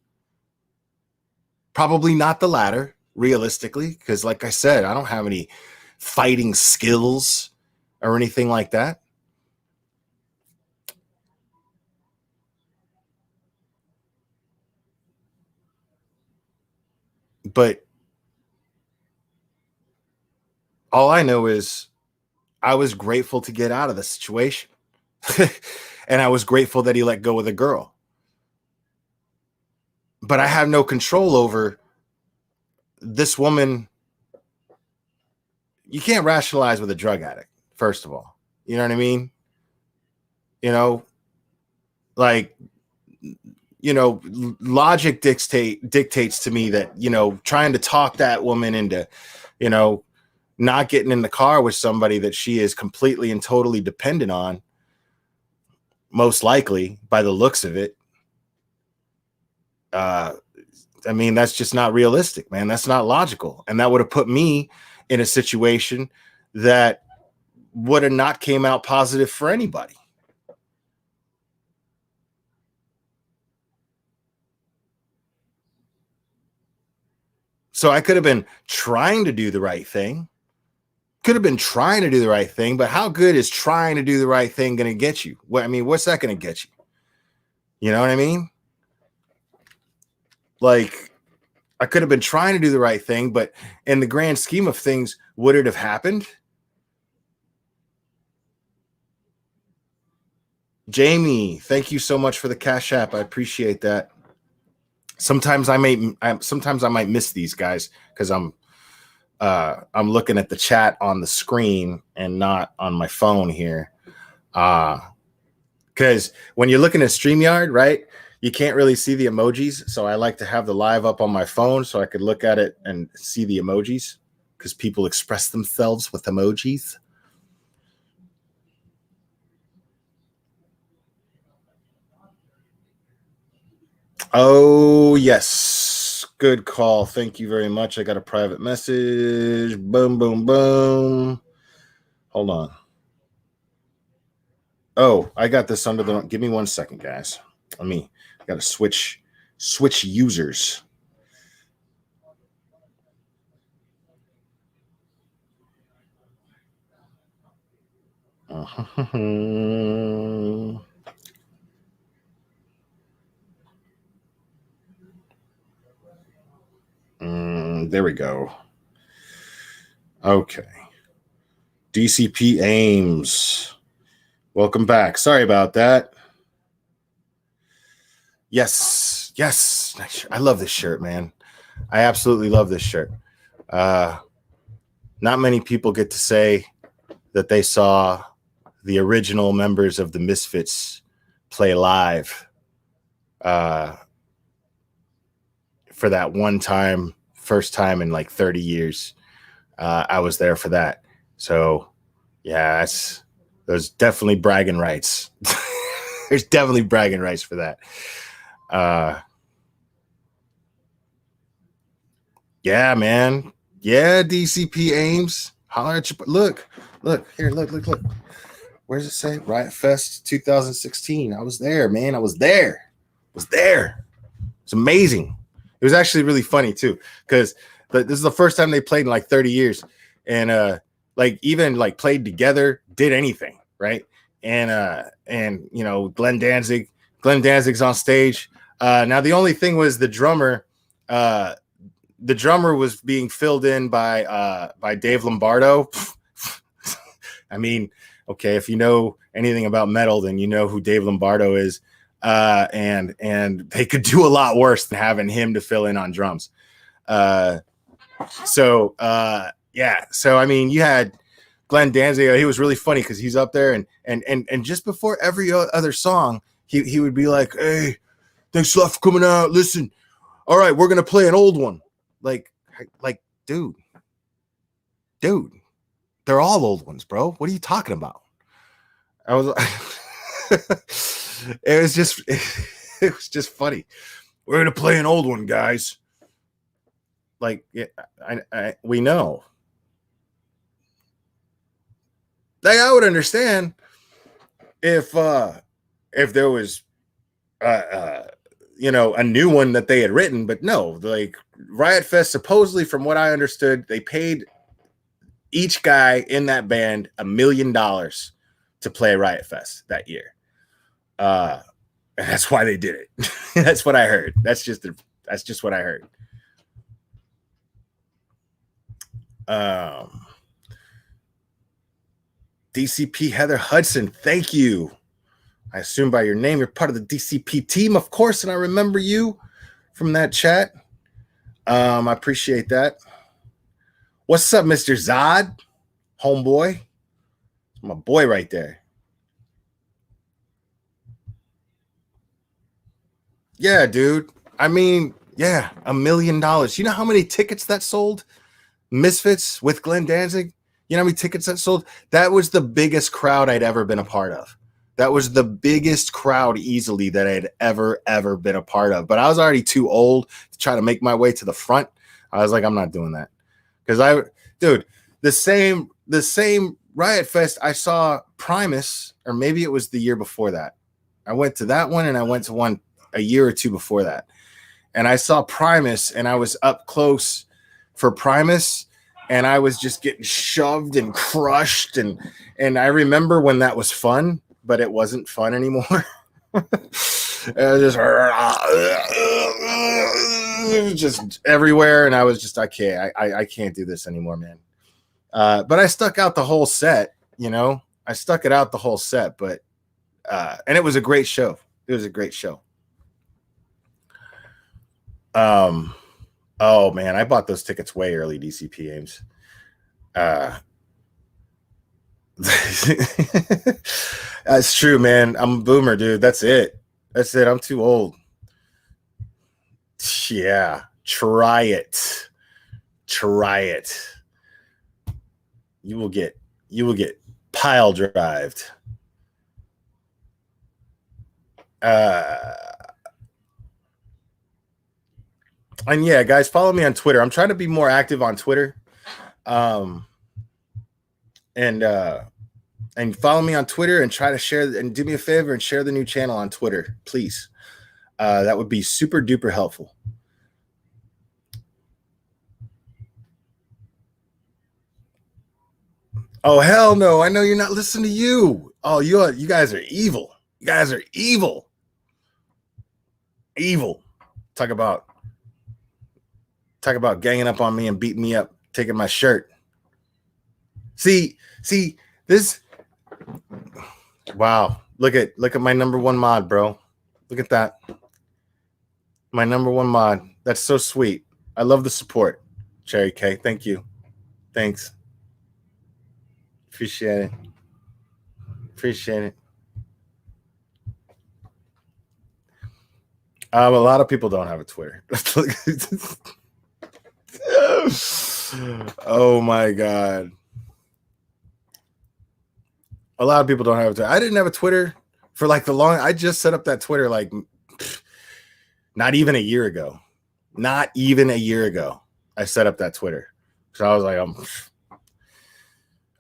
Probably not the latter, realistically, because like I said, I don't have any fighting skills or anything like that. But all I know is I was grateful to get out of the situation. And I was grateful that he let go of the girl. But I have no control over this woman. You can't rationalize with a drug addict, first of all. You know what I mean? You know, like, you know, logic dictates to me that, you know, trying to talk that woman into, you know, not getting in the car with somebody that she is completely and totally dependent on, most likely by the looks of it. I mean, that's just not realistic, man. That's not logical. And that would have put me in a situation that would have not came out positive for anybody. So I could have been trying to do the right thing. Could have been trying to do the right thing, but how good is trying to do the right thing going to get you? What I mean, what's that going to get you? You know what I mean? Like, I could have been trying to do the right thing, but in the grand scheme of things, would it have happened? Jamie, thank you so much for the Cash App. I appreciate that. Sometimes I might miss these guys because I'm looking at the chat on the screen and not on my phone here. Because when you're looking at StreamYard, right, you can't really see the emojis. So I like to have the live up on my phone so I could look at it and see the emojis, because people express themselves with emojis. Oh, yes. Good call. Thank you very much. I got a private message. Boom, boom, boom. Hold on. Oh, I got this under the. Give me 1 second, guys. I got to switch users. There we go. Okay. DCP Ames. Welcome back. Sorry about that. Yes. I love this shirt, man. I absolutely love this shirt. Not many people get to say that they saw the original members of the Misfits play live for that one time, first time in like 30 years. I was there for that. So, yeah, there's definitely bragging rights. There's definitely bragging rights for that. Yeah, man. Yeah, DCP Ames. Holler at you. Look. Where does it say? Riot Fest 2016. I was there, man. I was there. It's amazing. It was actually really funny too, because this is the first time they played in like 30 years, and like even like played together, did anything, right? And you know, Glenn Danzig's on stage. Now the only thing was the drummer was being filled in by Dave Lombardo. I mean, okay, if you know anything about metal, then you know who Dave Lombardo is. And they could do a lot worse than having him to fill in on drums. So I mean, you had Glenn Danzig. He was really funny because he's up there and just before every other song, he would be like, "Hey, thanks a lot for coming out. Listen, all right, we're gonna play an old one." Like, dude, they're all old ones, bro. What are you talking about? I was. It was just funny. We're gonna play an old one, guys. Like, we know. Like, I would understand if there was a new one that they had written, but no, like Riot Fest supposedly, from what I understood, they paid each guy in that band $1 million to play Riot Fest that year. And that's why they did it. That's what I heard. That's just what I heard. DCP Heather Hudson, thank you. I assume by your name you're part of the DCP team, of course, and I remember you from that chat. I appreciate that. What's up, Mr. Zod? Homeboy. My boy right there. Yeah, dude. I mean, yeah, $1 million. You know how many tickets that sold? Misfits with Glenn Danzig? You know how many tickets that sold? That was the biggest crowd I'd ever been a part of. That was the biggest crowd easily that I'd ever been a part of. But I was already too old to try to make my way to the front. I was like, I'm not doing that. Because the same Riot Fest, I saw Primus, or maybe it was the year before that. I went to that one, and I went to one a year or two before that. And I saw Primus, and I was up close for Primus, and I was just getting shoved and crushed. And I remember when that was fun, but it wasn't fun anymore. Just everywhere, and I was just, okay, I can't do this anymore, man. But I stuck out the whole set, you know. I stuck it out the whole set, but and it was a great show. It was a great show. Oh man, I bought those tickets way early, DCP Ames. That's true, man. I'm a boomer, dude. That's it. I'm too old. Yeah, try it. You will get pile drived. And yeah, guys, follow me on Twitter. I'm trying to be more active on Twitter. and follow me on Twitter and try to share and do me a favor and share the new channel on Twitter, please. That would be super duper helpful. Oh hell no! I know you're not listening to you. Oh, you guys are evil. You guys are evil. Evil. Talk about ganging up on me and beating me up, taking my shirt. See this. Wow. Look at my number one mod, bro. Look at that. My number one mod. That's so sweet. I love the support. Cherry K. Thank you. Thanks. Appreciate it. Appreciate it. A lot of people don't have a Twitter. Oh my God. A lot of people don't have a Twitter. I didn't have a Twitter for like I just set up that Twitter like not even a year ago. Not even a year ago. I set up that Twitter. So I was like,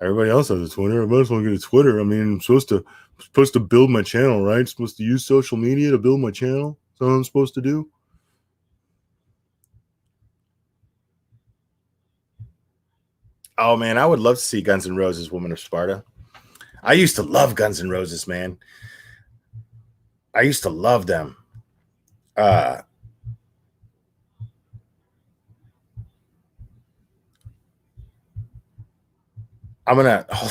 everybody else has a Twitter. I might as well get a Twitter. I mean, I'm supposed to build my channel, right? I'm supposed to use social media to build my channel. That's what I'm supposed to do. Oh man, I would love to see Guns N' Roses, Woman of Sparta. I used to love Guns N' Roses, man. I used to love them. I'm gonna hold.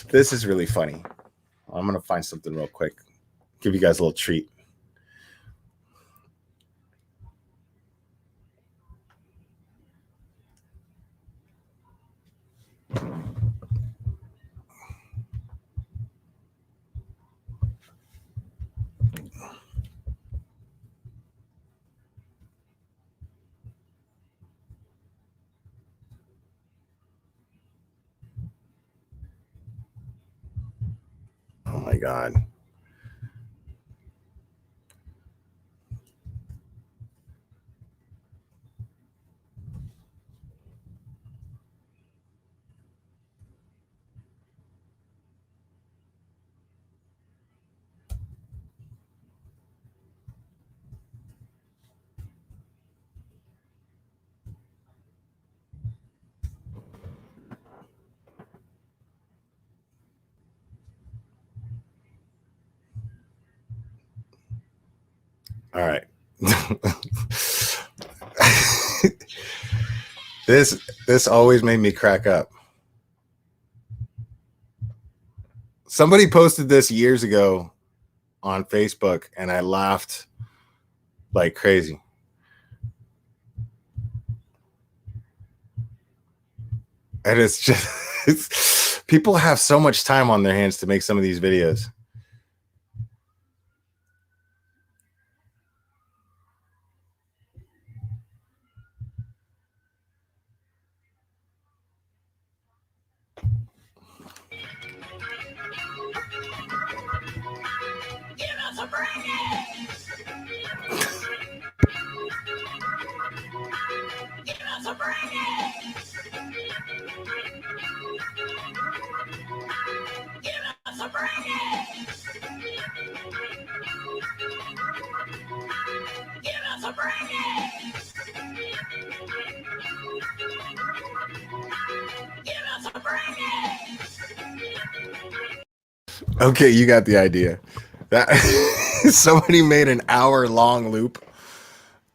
This is really funny. I'm gonna find something real quick. Give you guys a little treat. Oh my God. All right. This always made me crack up. Somebody posted this years ago on Facebook and I laughed like crazy. And it's just people have so much time on their hands to make some of these videos. Give us a break. Give us a break. Give us a break. Give us a break. Give us a break. Okay, you got the idea. That somebody made an hour-long loop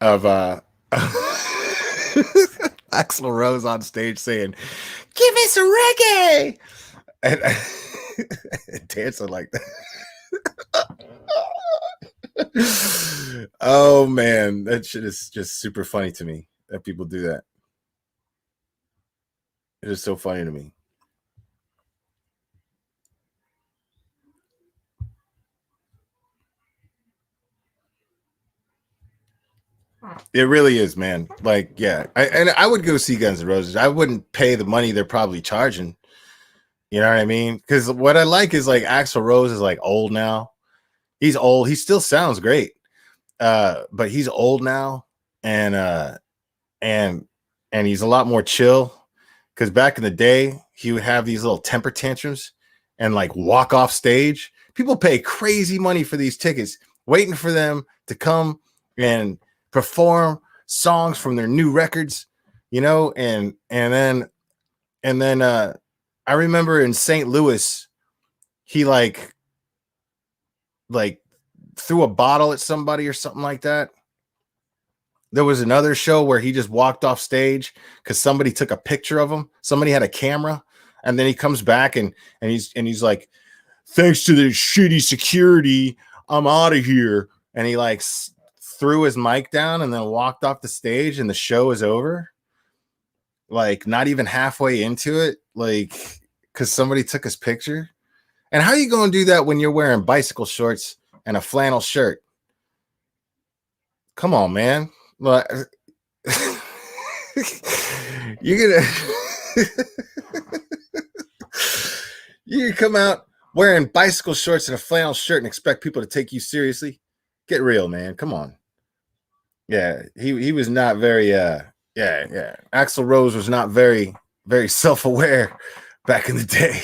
of Axl Rose on stage saying, "Give me some reggae," and dancing like that. Oh man, that shit is just super funny to me that people do that. It is so funny to me. It really is, man. Like, yeah, I would go see Guns N' Roses. I wouldn't pay the money they're probably charging. You know what I mean? Because what I like is like Axl Rose is like old now. He's old. He still sounds great, but he's old now, and and he's a lot more chill. Because back in the day, he would have these little temper tantrums and like walk off stage. People pay crazy money for these tickets, waiting for them to come and perform songs from their new records, you know, and then I remember in St. Louis, he like threw a bottle at somebody or something like that. There was another show where he just walked off stage because somebody took a picture of him. Somebody had a camera, and then he comes back and he's like, "Thanks to the shitty security, I'm out of here." And he like threw his mic down and then walked off the stage, and the show is over. Like not even halfway into it, like because somebody took his picture. And how are you going to do that when you're wearing bicycle shorts and a flannel shirt? Come on, man. Like, you're gonna you can come out wearing bicycle shorts and a flannel shirt and expect people to take you seriously? Get real, man. Come on. Yeah, he was not very Axl Rose was not very self-aware back in the day.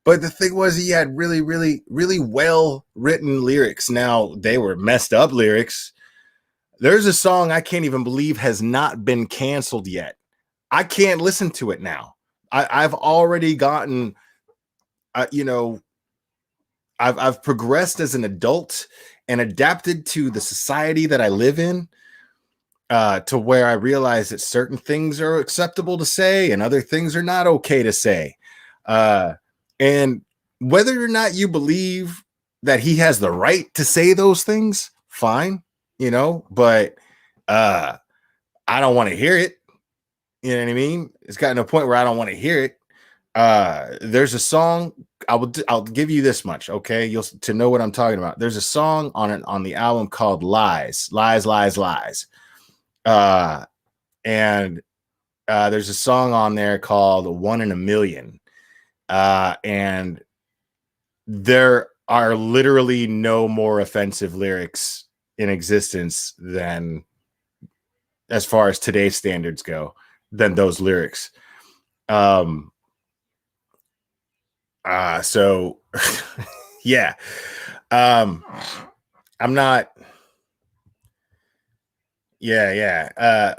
But the thing was, he had really, really, really well written lyrics. Now, they were messed up lyrics. There's a song I can't even believe has not been canceled yet. I can't listen to it now. I've already gotten, I've progressed as an adult and adapted to the society that I live in, to where I realize that certain things are acceptable to say and other things are not okay to say. And whether or not you believe that he has the right to say those things, fine, but I don't want to hear it. You know what I mean? It's gotten to a point where I don't want to hear it. There's a song, I'll give you this much, okay? You'll to know what I'm talking about. There's a song on the album called Lies. And there's a song on there called 1 in a Million. And there are literally no more offensive lyrics in existence than, as far as today's standards go, than those lyrics. So yeah. I'm not.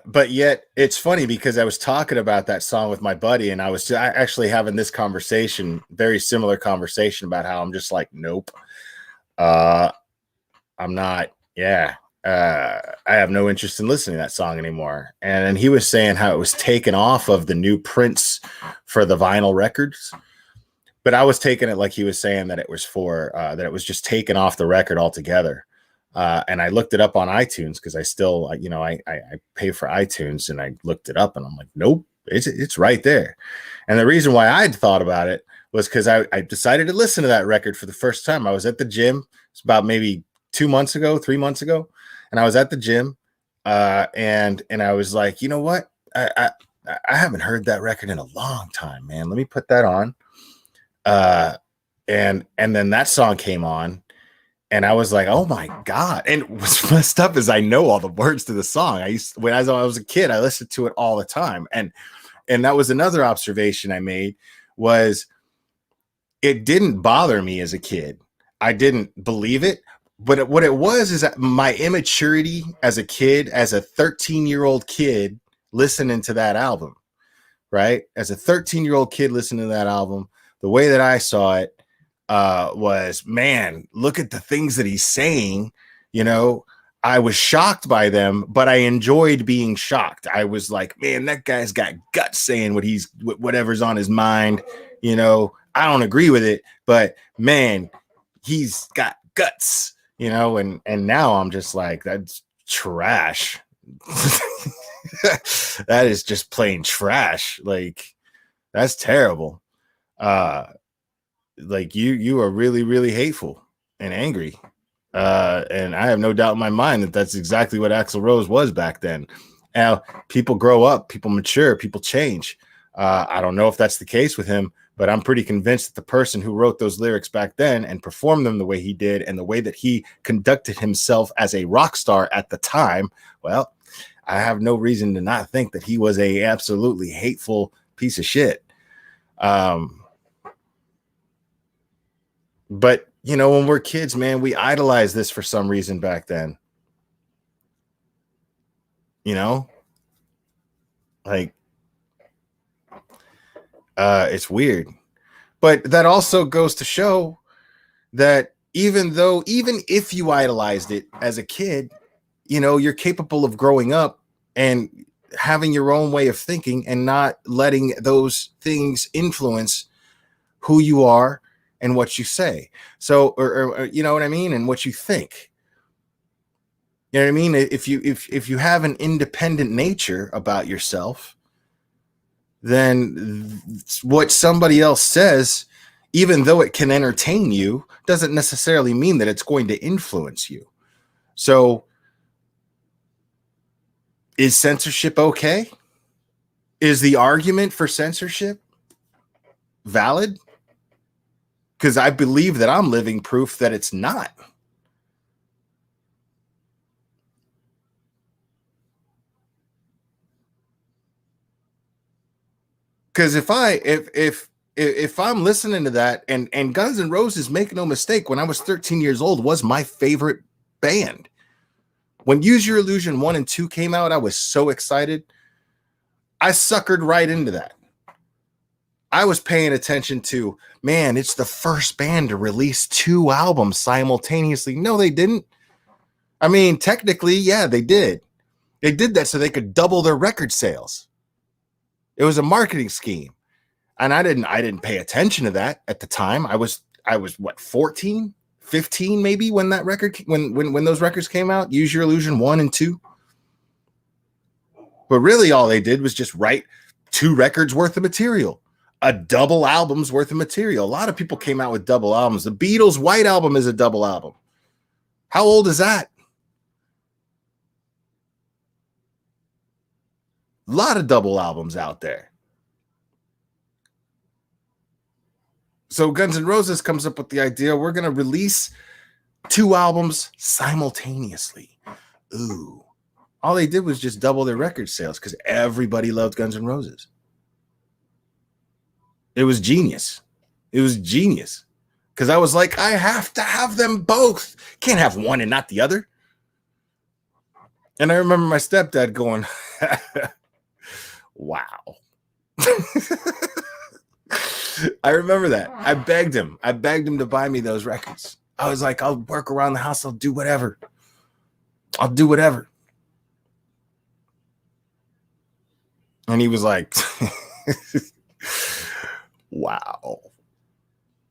But yet it's funny because I was talking about that song with my buddy, and I was actually having this conversation, very similar conversation, about how I'm just like, nope, I'm not. I have no interest in listening to that song anymore. And then he was saying how it was taken off of the new prints for the vinyl records. But I was taking it like he was saying that it was for that it was just taken off the record altogether. And I looked it up on iTunes because I still, I pay for iTunes, and I looked it up and I'm like, nope, it's right there. And the reason why I'd thought about it was because I decided to listen to that record for the first time. I was at the gym. It's about maybe 3 months ago. And I was at the gym and I was like, you know what? I haven't heard that record in a long time, man. Let me put that on. And then that song came on. And I was like, oh my God. And what's messed up is I know all the words to the song. When I was a kid, I listened to it all the time. And that was another observation I made, was it didn't bother me as a kid. I didn't believe it. But what it was is that my immaturity as a kid, as a 13-year-old kid listening to that album, right? As a 13-year-old kid listening to that album, the way that I saw it, was, man, look at the things that he's saying. I was shocked by them, but I enjoyed being shocked. I was like, man, that guy's got guts saying whatever's on his mind. I don't agree with it, but man, he's got guts, and now I'm just like, that's trash. That is just plain trash. Like, that's terrible. Like you are really, really hateful and angry. And I have no doubt in my mind that that's exactly what Axl Rose was back then. Now, people grow up, people mature, people change. I don't know if that's the case with him, but I'm pretty convinced that the person who wrote those lyrics back then and performed them the way he did, and the way that he conducted himself as a rock star at the time, well, I have no reason to not think that he was a absolutely hateful piece of shit. But you know, when we're kids, man, we idolize this for some reason back then. You know, like it's weird. But that also goes to show that even if you idolized it as a kid, you know, you're capable of growing up and having your own way of thinking and not letting those things influence who you are and what you say. So, or you know what I mean? And what you think. You know what I mean? If you have an independent nature about yourself, then what somebody else says, even though it can entertain you, doesn't necessarily mean that it's going to influence you. So is censorship okay? Is the argument for censorship valid? Because I believe that I'm living proof that it's not. Because if I'm listening to that, and Guns N' Roses, make no mistake, when I was 13 years old, was my favorite band. When Use Your Illusion 1 and 2 came out, I was so excited. I suckered right into that. I was paying attention to, man, it's the first band to release 2 albums simultaneously. No, they didn't. I mean, technically, yeah, they did. They did that so they could double their record sales. It was a marketing scheme. And I didn't pay attention to that at the time. I was what, 14, 15 maybe when that record when those records came out, Use Your Illusion 1 and 2. But really all they did was just write 2 records worth of material, a double album's worth of material. A lot of people came out with double albums. The Beatles' White Album is a double album. How old is that? A lot of double albums out there. So Guns N' Roses comes up with the idea, we're going to release 2 albums simultaneously. Ooh. All they did was just double their record sales because everybody loved Guns N' Roses. It was genius. It was genius. Because I was like, I have to have them both. Can't have one and not the other. And I remember my stepdad going, wow. I remember that. I begged him to buy me those records. I was like, I'll work around the house. I'll do whatever. And he was like, wow.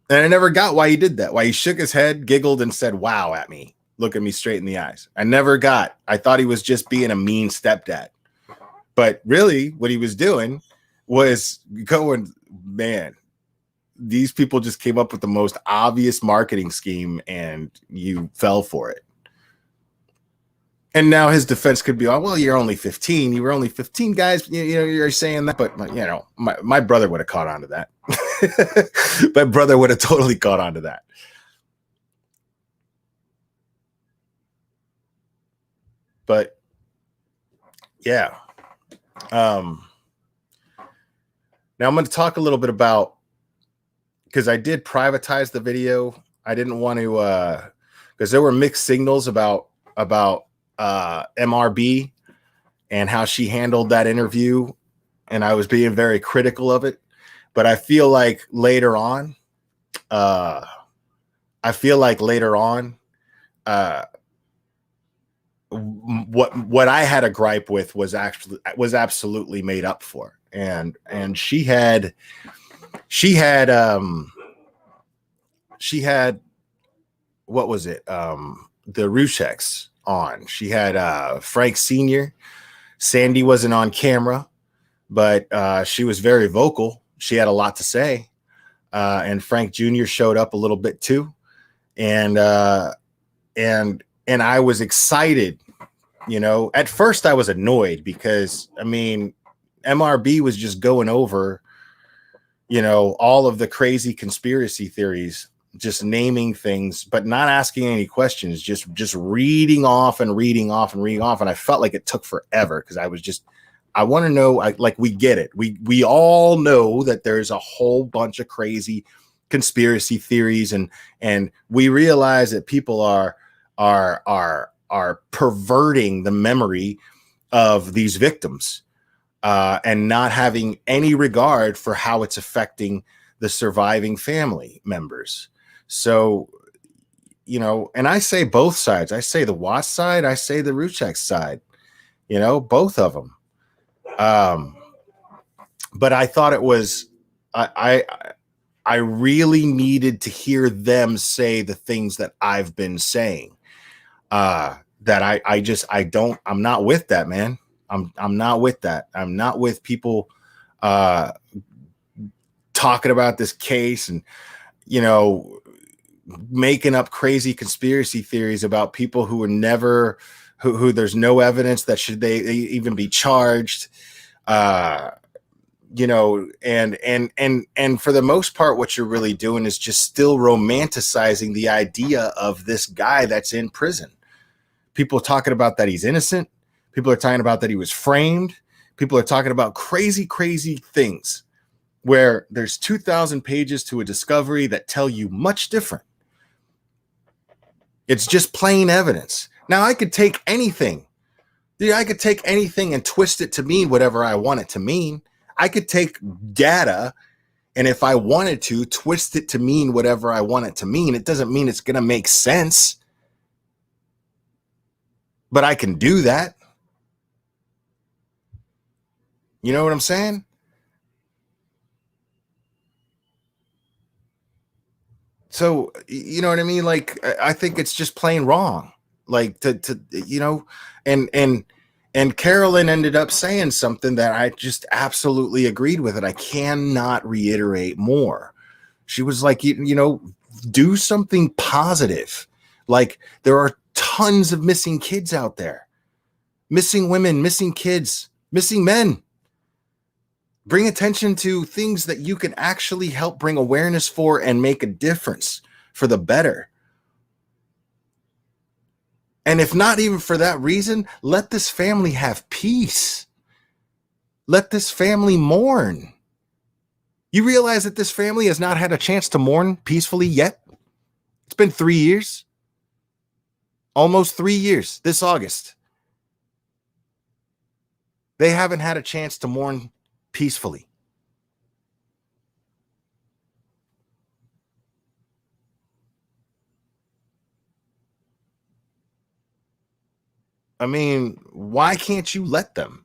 And I never got why he did that. Why he shook his head, giggled, and said, wow at me. Look at me straight in the eyes. I thought he was just being a mean stepdad. But really, what he was doing was going, man, these people just came up with the most obvious marketing scheme and you fell for it. And now his defense could be, oh, well, you're only 15. You were only 15, guys. You know, you're saying that. But, you know, my brother would have caught on to that. My brother would have totally caught on to that. But, yeah. Now I'm going to talk a little bit about, because I did privatize the video. I didn't want to, because there were mixed signals about MRB and how she handled that interview, and I was being very critical of it. But I feel like later on, what I had a gripe with was absolutely made up for, and she had what was it, the Rucheks on. She had Frank Sr. Sandy wasn't on camera, but she was very vocal. She had a lot to say, and Frank Jr. showed up a little bit too, and I was excited. You know, at first I was annoyed because, I mean, MRB was just going over, you know, all of the crazy conspiracy theories just naming things, but not asking any questions, just reading off and reading off and reading off. And I felt like it took forever because I want to know, like, we get it. We all know that there's a whole bunch of crazy conspiracy theories, and we realize that people are perverting the memory of these victims, and not having any regard for how it's affecting the surviving family members. So, and I say both sides. I say the Watts side. I say the Ruchek side. Both of them. But I thought it was, I really needed to hear them say the things that I've been saying. That I'm not with that, man. I'm not with that. I'm not with people talking about this case and, making up crazy conspiracy theories about people who were never, who there's no evidence that should they even be charged. And for the most part, what you're really doing is just still romanticizing the idea of this guy that's in prison. People are talking about that he's innocent. People are talking about that he was framed. People are talking about crazy, crazy things where there's 2,000 pages to a discovery that tell you much different. It's just plain evidence. Now, I could take anything. I could take anything and twist it to mean whatever I want it to mean. I could take data, and if I wanted to, twist it to mean whatever I want it to mean. It doesn't mean it's going to make sense. But I can do that. You know what I'm saying? So, you know what I mean? Like, I think it's just plain wrong. Like, and Carolyn ended up saying something that I just absolutely agreed with it. I cannot reiterate more. She was like, do something positive. Like, there are tons of missing kids out there, missing women, missing kids, missing men. Bring attention to things that you can actually help bring awareness for and make a difference for the better. And if not even for that reason, let this family have peace. Let this family mourn. You realize that this family has not had a chance to mourn peacefully yet? It's been 3 years. Almost 3 years this August. They haven't had a chance to mourn peacefully. I mean, why can't you let them?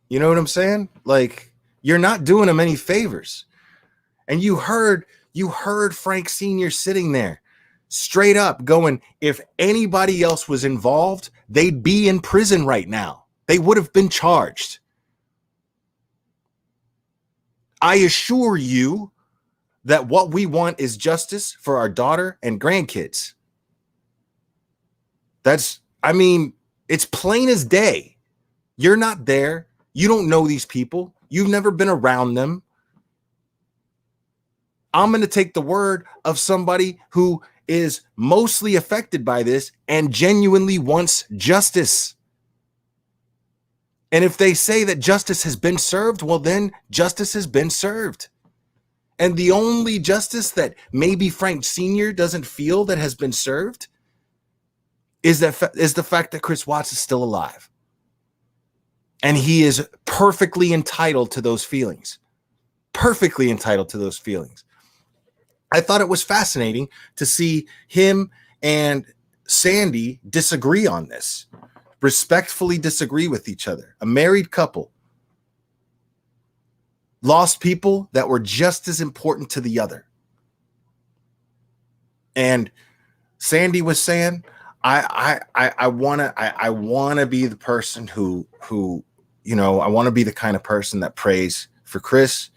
You know what I'm saying? Like, you're not doing them any favors. And you heard Frank Sr. sitting there straight up going, if anybody else was involved, they'd be in prison right now. They would have been charged. I assure you that what we want is justice for our daughter and grandkids. It's plain as day. You're not there. You don't know these people. You've never been around them. I'm going to take the word of somebody who is mostly affected by this and genuinely wants justice. And if they say that justice has been served, well, then justice has been served. And the only justice that maybe Frank Sr. doesn't feel that has been served is the fact that Chris Watts is still alive. And he is perfectly entitled to those feelings. Perfectly entitled to those feelings. I thought it was fascinating to see him and Sandy disagree on this, respectfully disagree with each other. A married couple lost people that were just as important to the other. And Sandy was saying, I want to be the person who I want to be the kind of person that prays for Chris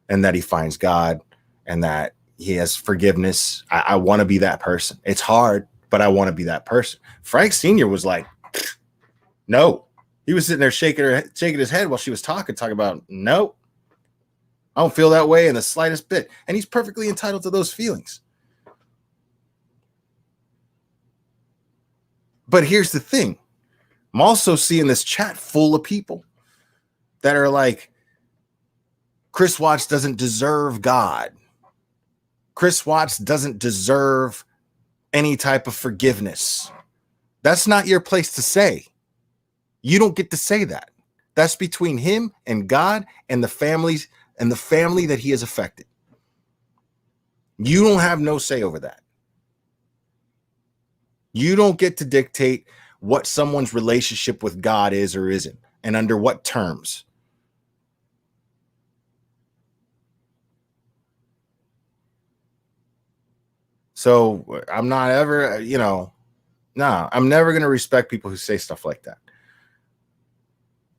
and that he finds God and that he has forgiveness. I want to be that person. It's hard, but I want to be that person. Frank Sr. was like, no. He was sitting there shaking his head while she was talking about, no. I don't feel that way in the slightest bit. And he's perfectly entitled to those feelings. But here's the thing. I'm also seeing this chat full of people that are like, Chris Watts doesn't deserve God. Chris Watts doesn't deserve any type of forgiveness. That's not your place to say. You don't get to say that. That's between him and God and the families and the family that he has affected. You don't have no say over that. You don't get to dictate what someone's relationship with God is or isn't, and under what terms. So I'm not ever, I'm never going to respect people who say stuff like that.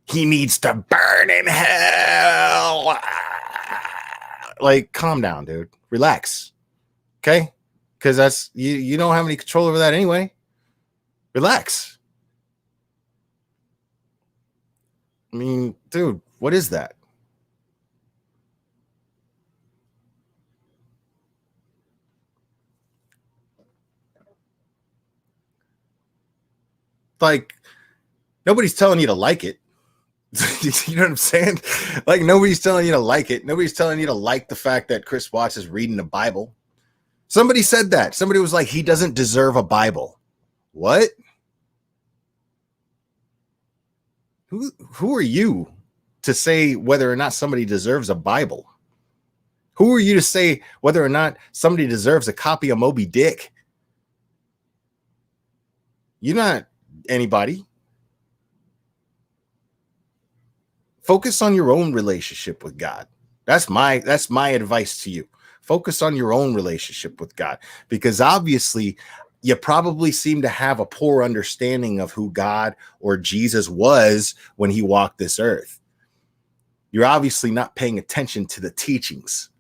He needs to burn in hell. Like, calm down, dude. Relax. Okay? Because that's, you don't have any control over that anyway. Relax. I mean, dude, what is that? Like, nobody's telling you to like it. You know what I'm saying? Like, nobody's telling you to like it. Nobody's telling you to like the fact that Chris Watts is reading the Bible. Somebody said that. Somebody was like, he doesn't deserve a Bible. What? Who are you to say whether or not somebody deserves a Bible? Who are you to say whether or not somebody deserves a copy of Moby Dick? You're not anybody. Focus on your own relationship with God. That's my advice to you. Focus on your own relationship with God, because obviously you probably seem to have a poor understanding of who God or Jesus was when he walked this earth. You're obviously not paying attention to the teachings.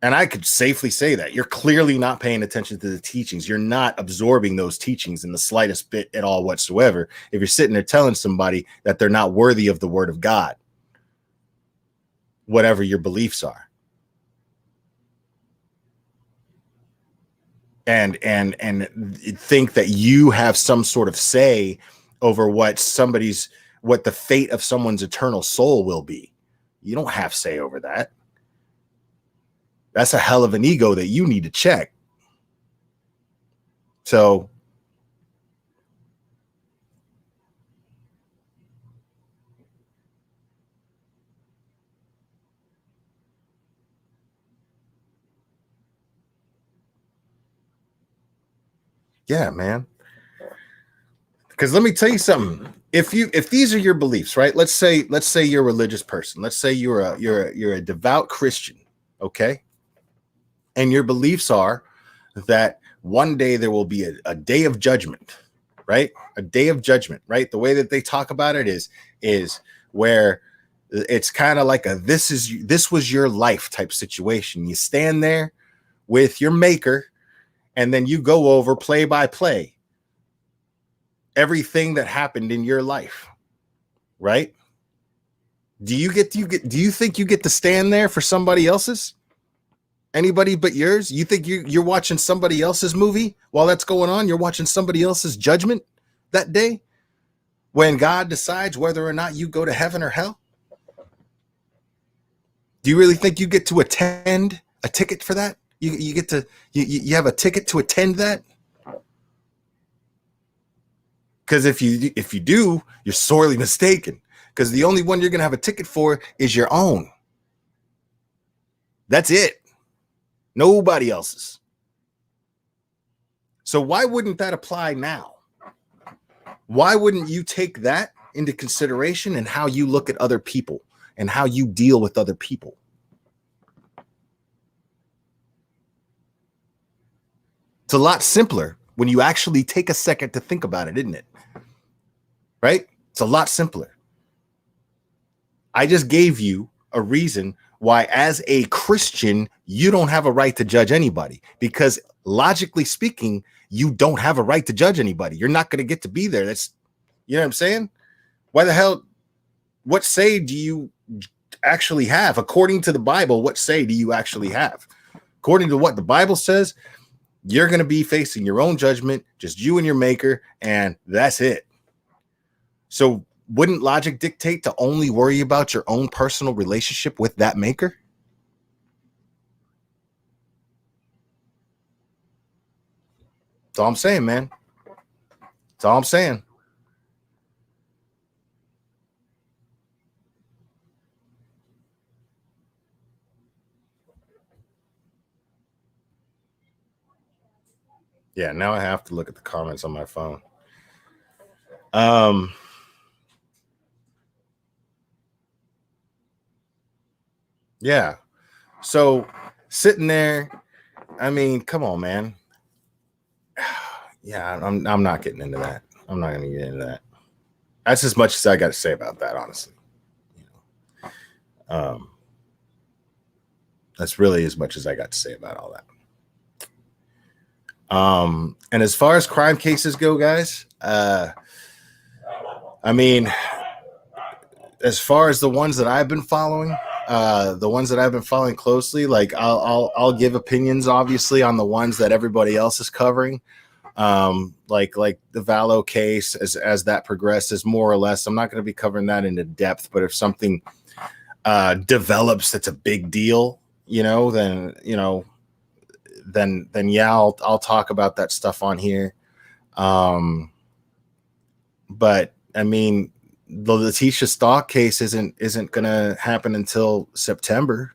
And I could safely say that you're clearly not paying attention to the teachings. You're not absorbing those teachings in the slightest bit at all whatsoever. If you're sitting there telling somebody that they're not worthy of the word of God, whatever your beliefs are. And think that you have some sort of say over what the fate of someone's eternal soul will be. You don't have say over that. That's a hell of an ego that you need to check. So yeah, man. Because let me tell you something. If these are your beliefs, right? Let's say you're a religious person. Let's say you're a devout Christian, okay? And your beliefs are that one day there will be a day of judgment, right? A day of judgment, right? The way that they talk about it is where it's kind of like this was your life type situation. You stand there with your maker, and then you go over play by play everything that happened in your life, right? Do you think you get to stand there for somebody else's? Anybody but yours? You think you're watching somebody else's movie while that's going on? You're watching somebody else's judgment that day when God decides whether or not you go to heaven or hell? Do you really think you get to attend a ticket for that? You get to you have a ticket to attend that? Because if you do, you're sorely mistaken. Because the only one you're going to have a ticket for is your own. That's it. Nobody else's. So why wouldn't that apply now? Why wouldn't you take that into consideration in how you look at other people and how you deal with other people? It's a lot simpler when you actually take a second to think about it, isn't it? Right? It's a lot simpler. I just gave you a reason why, as a Christian, you don't have a right to judge anybody, because logically speaking, you don't have a right to judge anybody. You're not going to get to be there. That's, you know what I'm saying? Why the hell, what say do you actually have? According to the Bible, what say do you actually have? According to what the Bible says, you're going to be facing your own judgment, just you and your maker, and that's it. So wouldn't logic dictate to only worry about your own personal relationship with that maker? That's all I'm saying, man. That's all I'm saying. Yeah, now I have to look at the comments on my phone. Yeah. So sitting there, I mean, come on, man. Yeah, I'm not getting into that. I'm not going to get into that. That's as much as I got to say about that, honestly. That's really as much as I got to say about all that. And as far as crime cases go, guys, I mean, as far as the ones that I've been following, closely, like I'll give opinions, obviously, on the ones that everybody else is covering. Like the Vallow case, as that progresses, more or less. I'm not going to be covering that into depth, but if something develops that's a big deal, then yeah, I'll talk about that stuff on here. But I mean, the Letitia Stalk case isn't going to happen until September.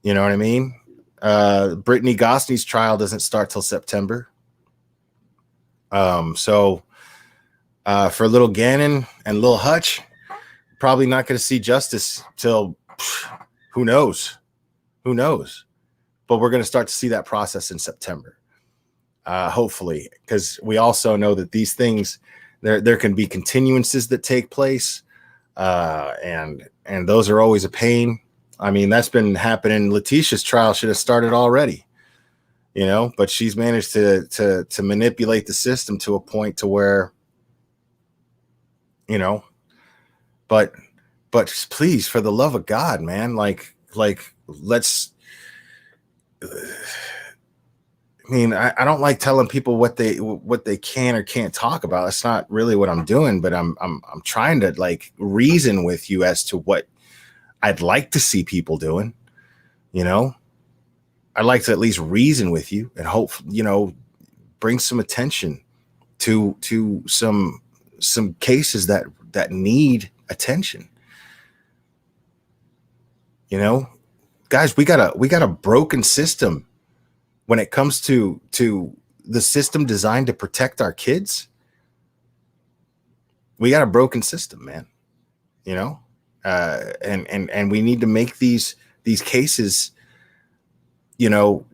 You know what I mean? Brittany Gosney's trial doesn't start till September. So for Little Gannon and Lil Hutch, probably not going to see justice till who knows? But we're going to start to see that process in September. Hopefully, because we also know that these things, there can be continuances that take place, and those are always a pain. I mean, that's been happening. Letitia's trial should have started already, but she's managed to manipulate the system to a point to where, but please, for the love of God, man, like let's. I mean, I don't like telling people what they can or can't talk about. It's not really what I'm doing, but I'm trying to like reason with you as to what I'd like to see people doing. I'd like to at least reason with you and hope, bring some attention to some cases that need attention. Guys, we got a broken system. When it comes to the system designed to protect our kids, we got a broken system, man. And we need to make these cases,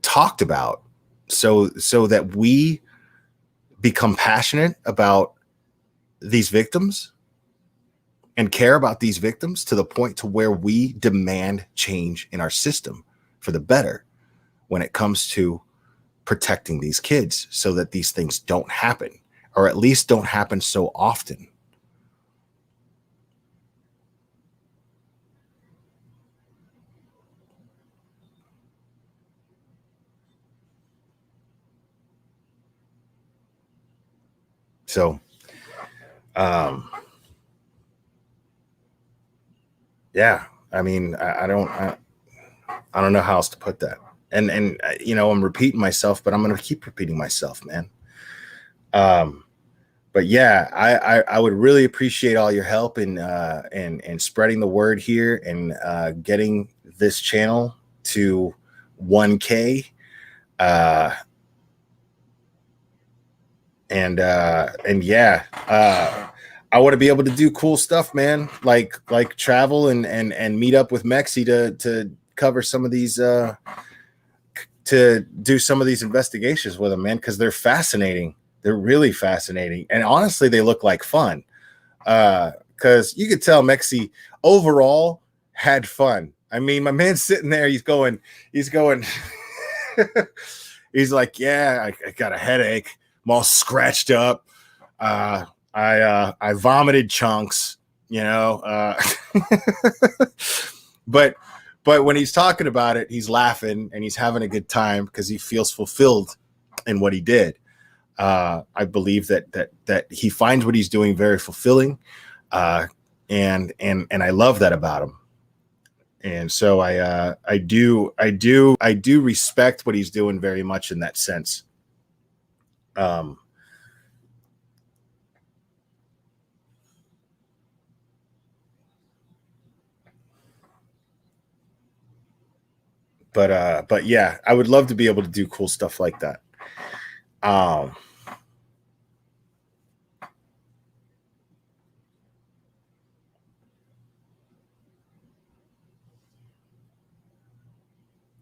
talked about, so that we become passionate about these victims and care about these victims to the point to where we demand change in our system for the better when it comes to protecting these kids so that these things don't happen, or at least don't happen so often. So, yeah, I mean, I don't know how else to put that. And I'm repeating myself, but I'm going to keep repeating myself, man. But yeah, I would really appreciate all your help in spreading the word here and getting this channel to 1K. And yeah, I want to be able to do cool stuff, man. Like travel and meet up with Mexi to cover some of these, to do some of these investigations with them, man, because they're fascinating. They're really fascinating, and honestly, they look like fun. Because you could tell Mexi overall had fun. I mean, my man's sitting there. He's going. He's like, yeah, I got a headache. I'm all scratched up. I vomited chunks. you know. But when he's talking about it, he's laughing and he's having a good time because he feels fulfilled in what he did. I believe that he finds what he's doing very fulfilling, and I love that about him. And so I do respect what he's doing very much in that sense. But yeah, I would love to be able to do cool stuff like that.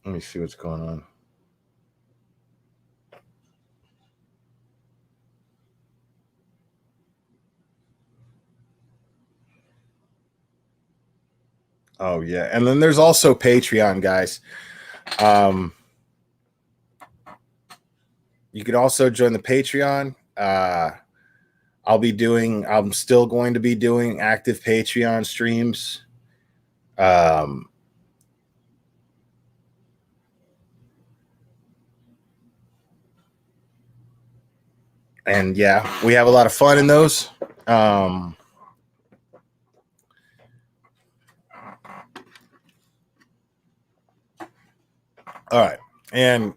Let me see what's going on. Oh yeah, and then there's also Patreon, guys. You could also join the Patreon. I'm still going to be doing active Patreon streams. And yeah, we have a lot of fun in those. All right. And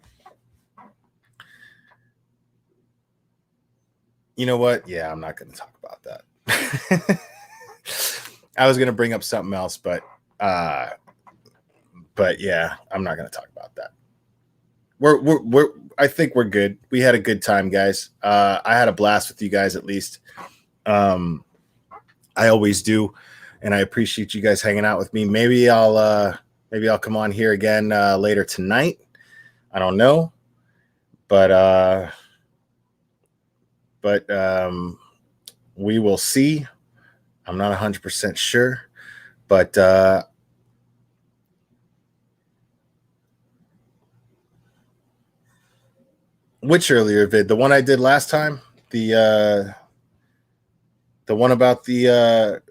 you know what? Yeah, I'm not going to talk about that. I was going to bring up something else, but yeah, I'm not going to talk about that. I think we're good. We had a good time, guys. I had a blast with you guys, at least. I always do, and I appreciate you guys hanging out with me. Maybe I'll come on here again later tonight. I don't know, but we will see. I'm not 100% sure, but which earlier vid? The one I did last time? The one about the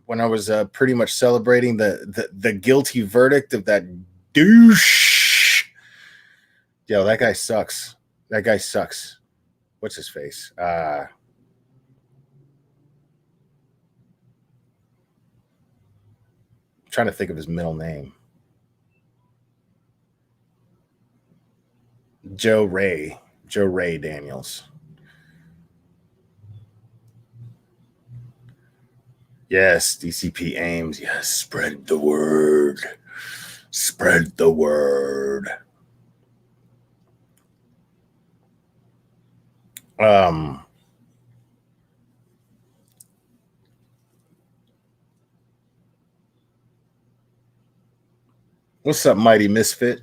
when I was pretty much celebrating the guilty verdict of that douche. Yo, that guy sucks. That guy sucks. What's his face? Trying to think of his middle name. Joe Ray Daniels. Yes, DCP Ames. Yes, spread the word. Spread the word. What's up, Mighty Misfit?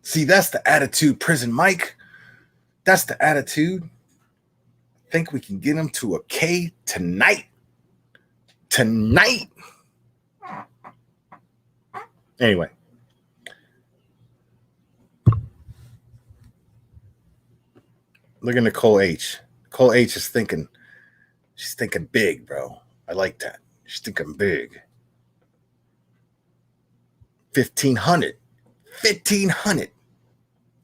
See, that's the attitude, Prison Mike. That's the attitude. I think we can get him to a K tonight. Tonight. Anyway. Look at Nicole H. Nicole H is thinking. She's thinking big, bro. I like that. She's thinking big. 1,500. 1,500.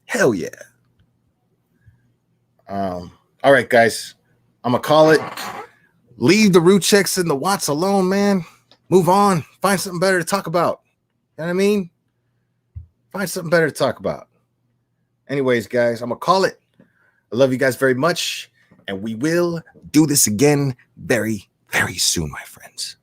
Hell yeah. All right, guys. I'm going to call it. Leave the root checks and the Watts alone, man. Move on. Find something better to talk about. You know what I mean? Find something better to talk about. Anyways, guys, I'm going to call it. I love you guys very much. And we will do this again very, very soon, my friends.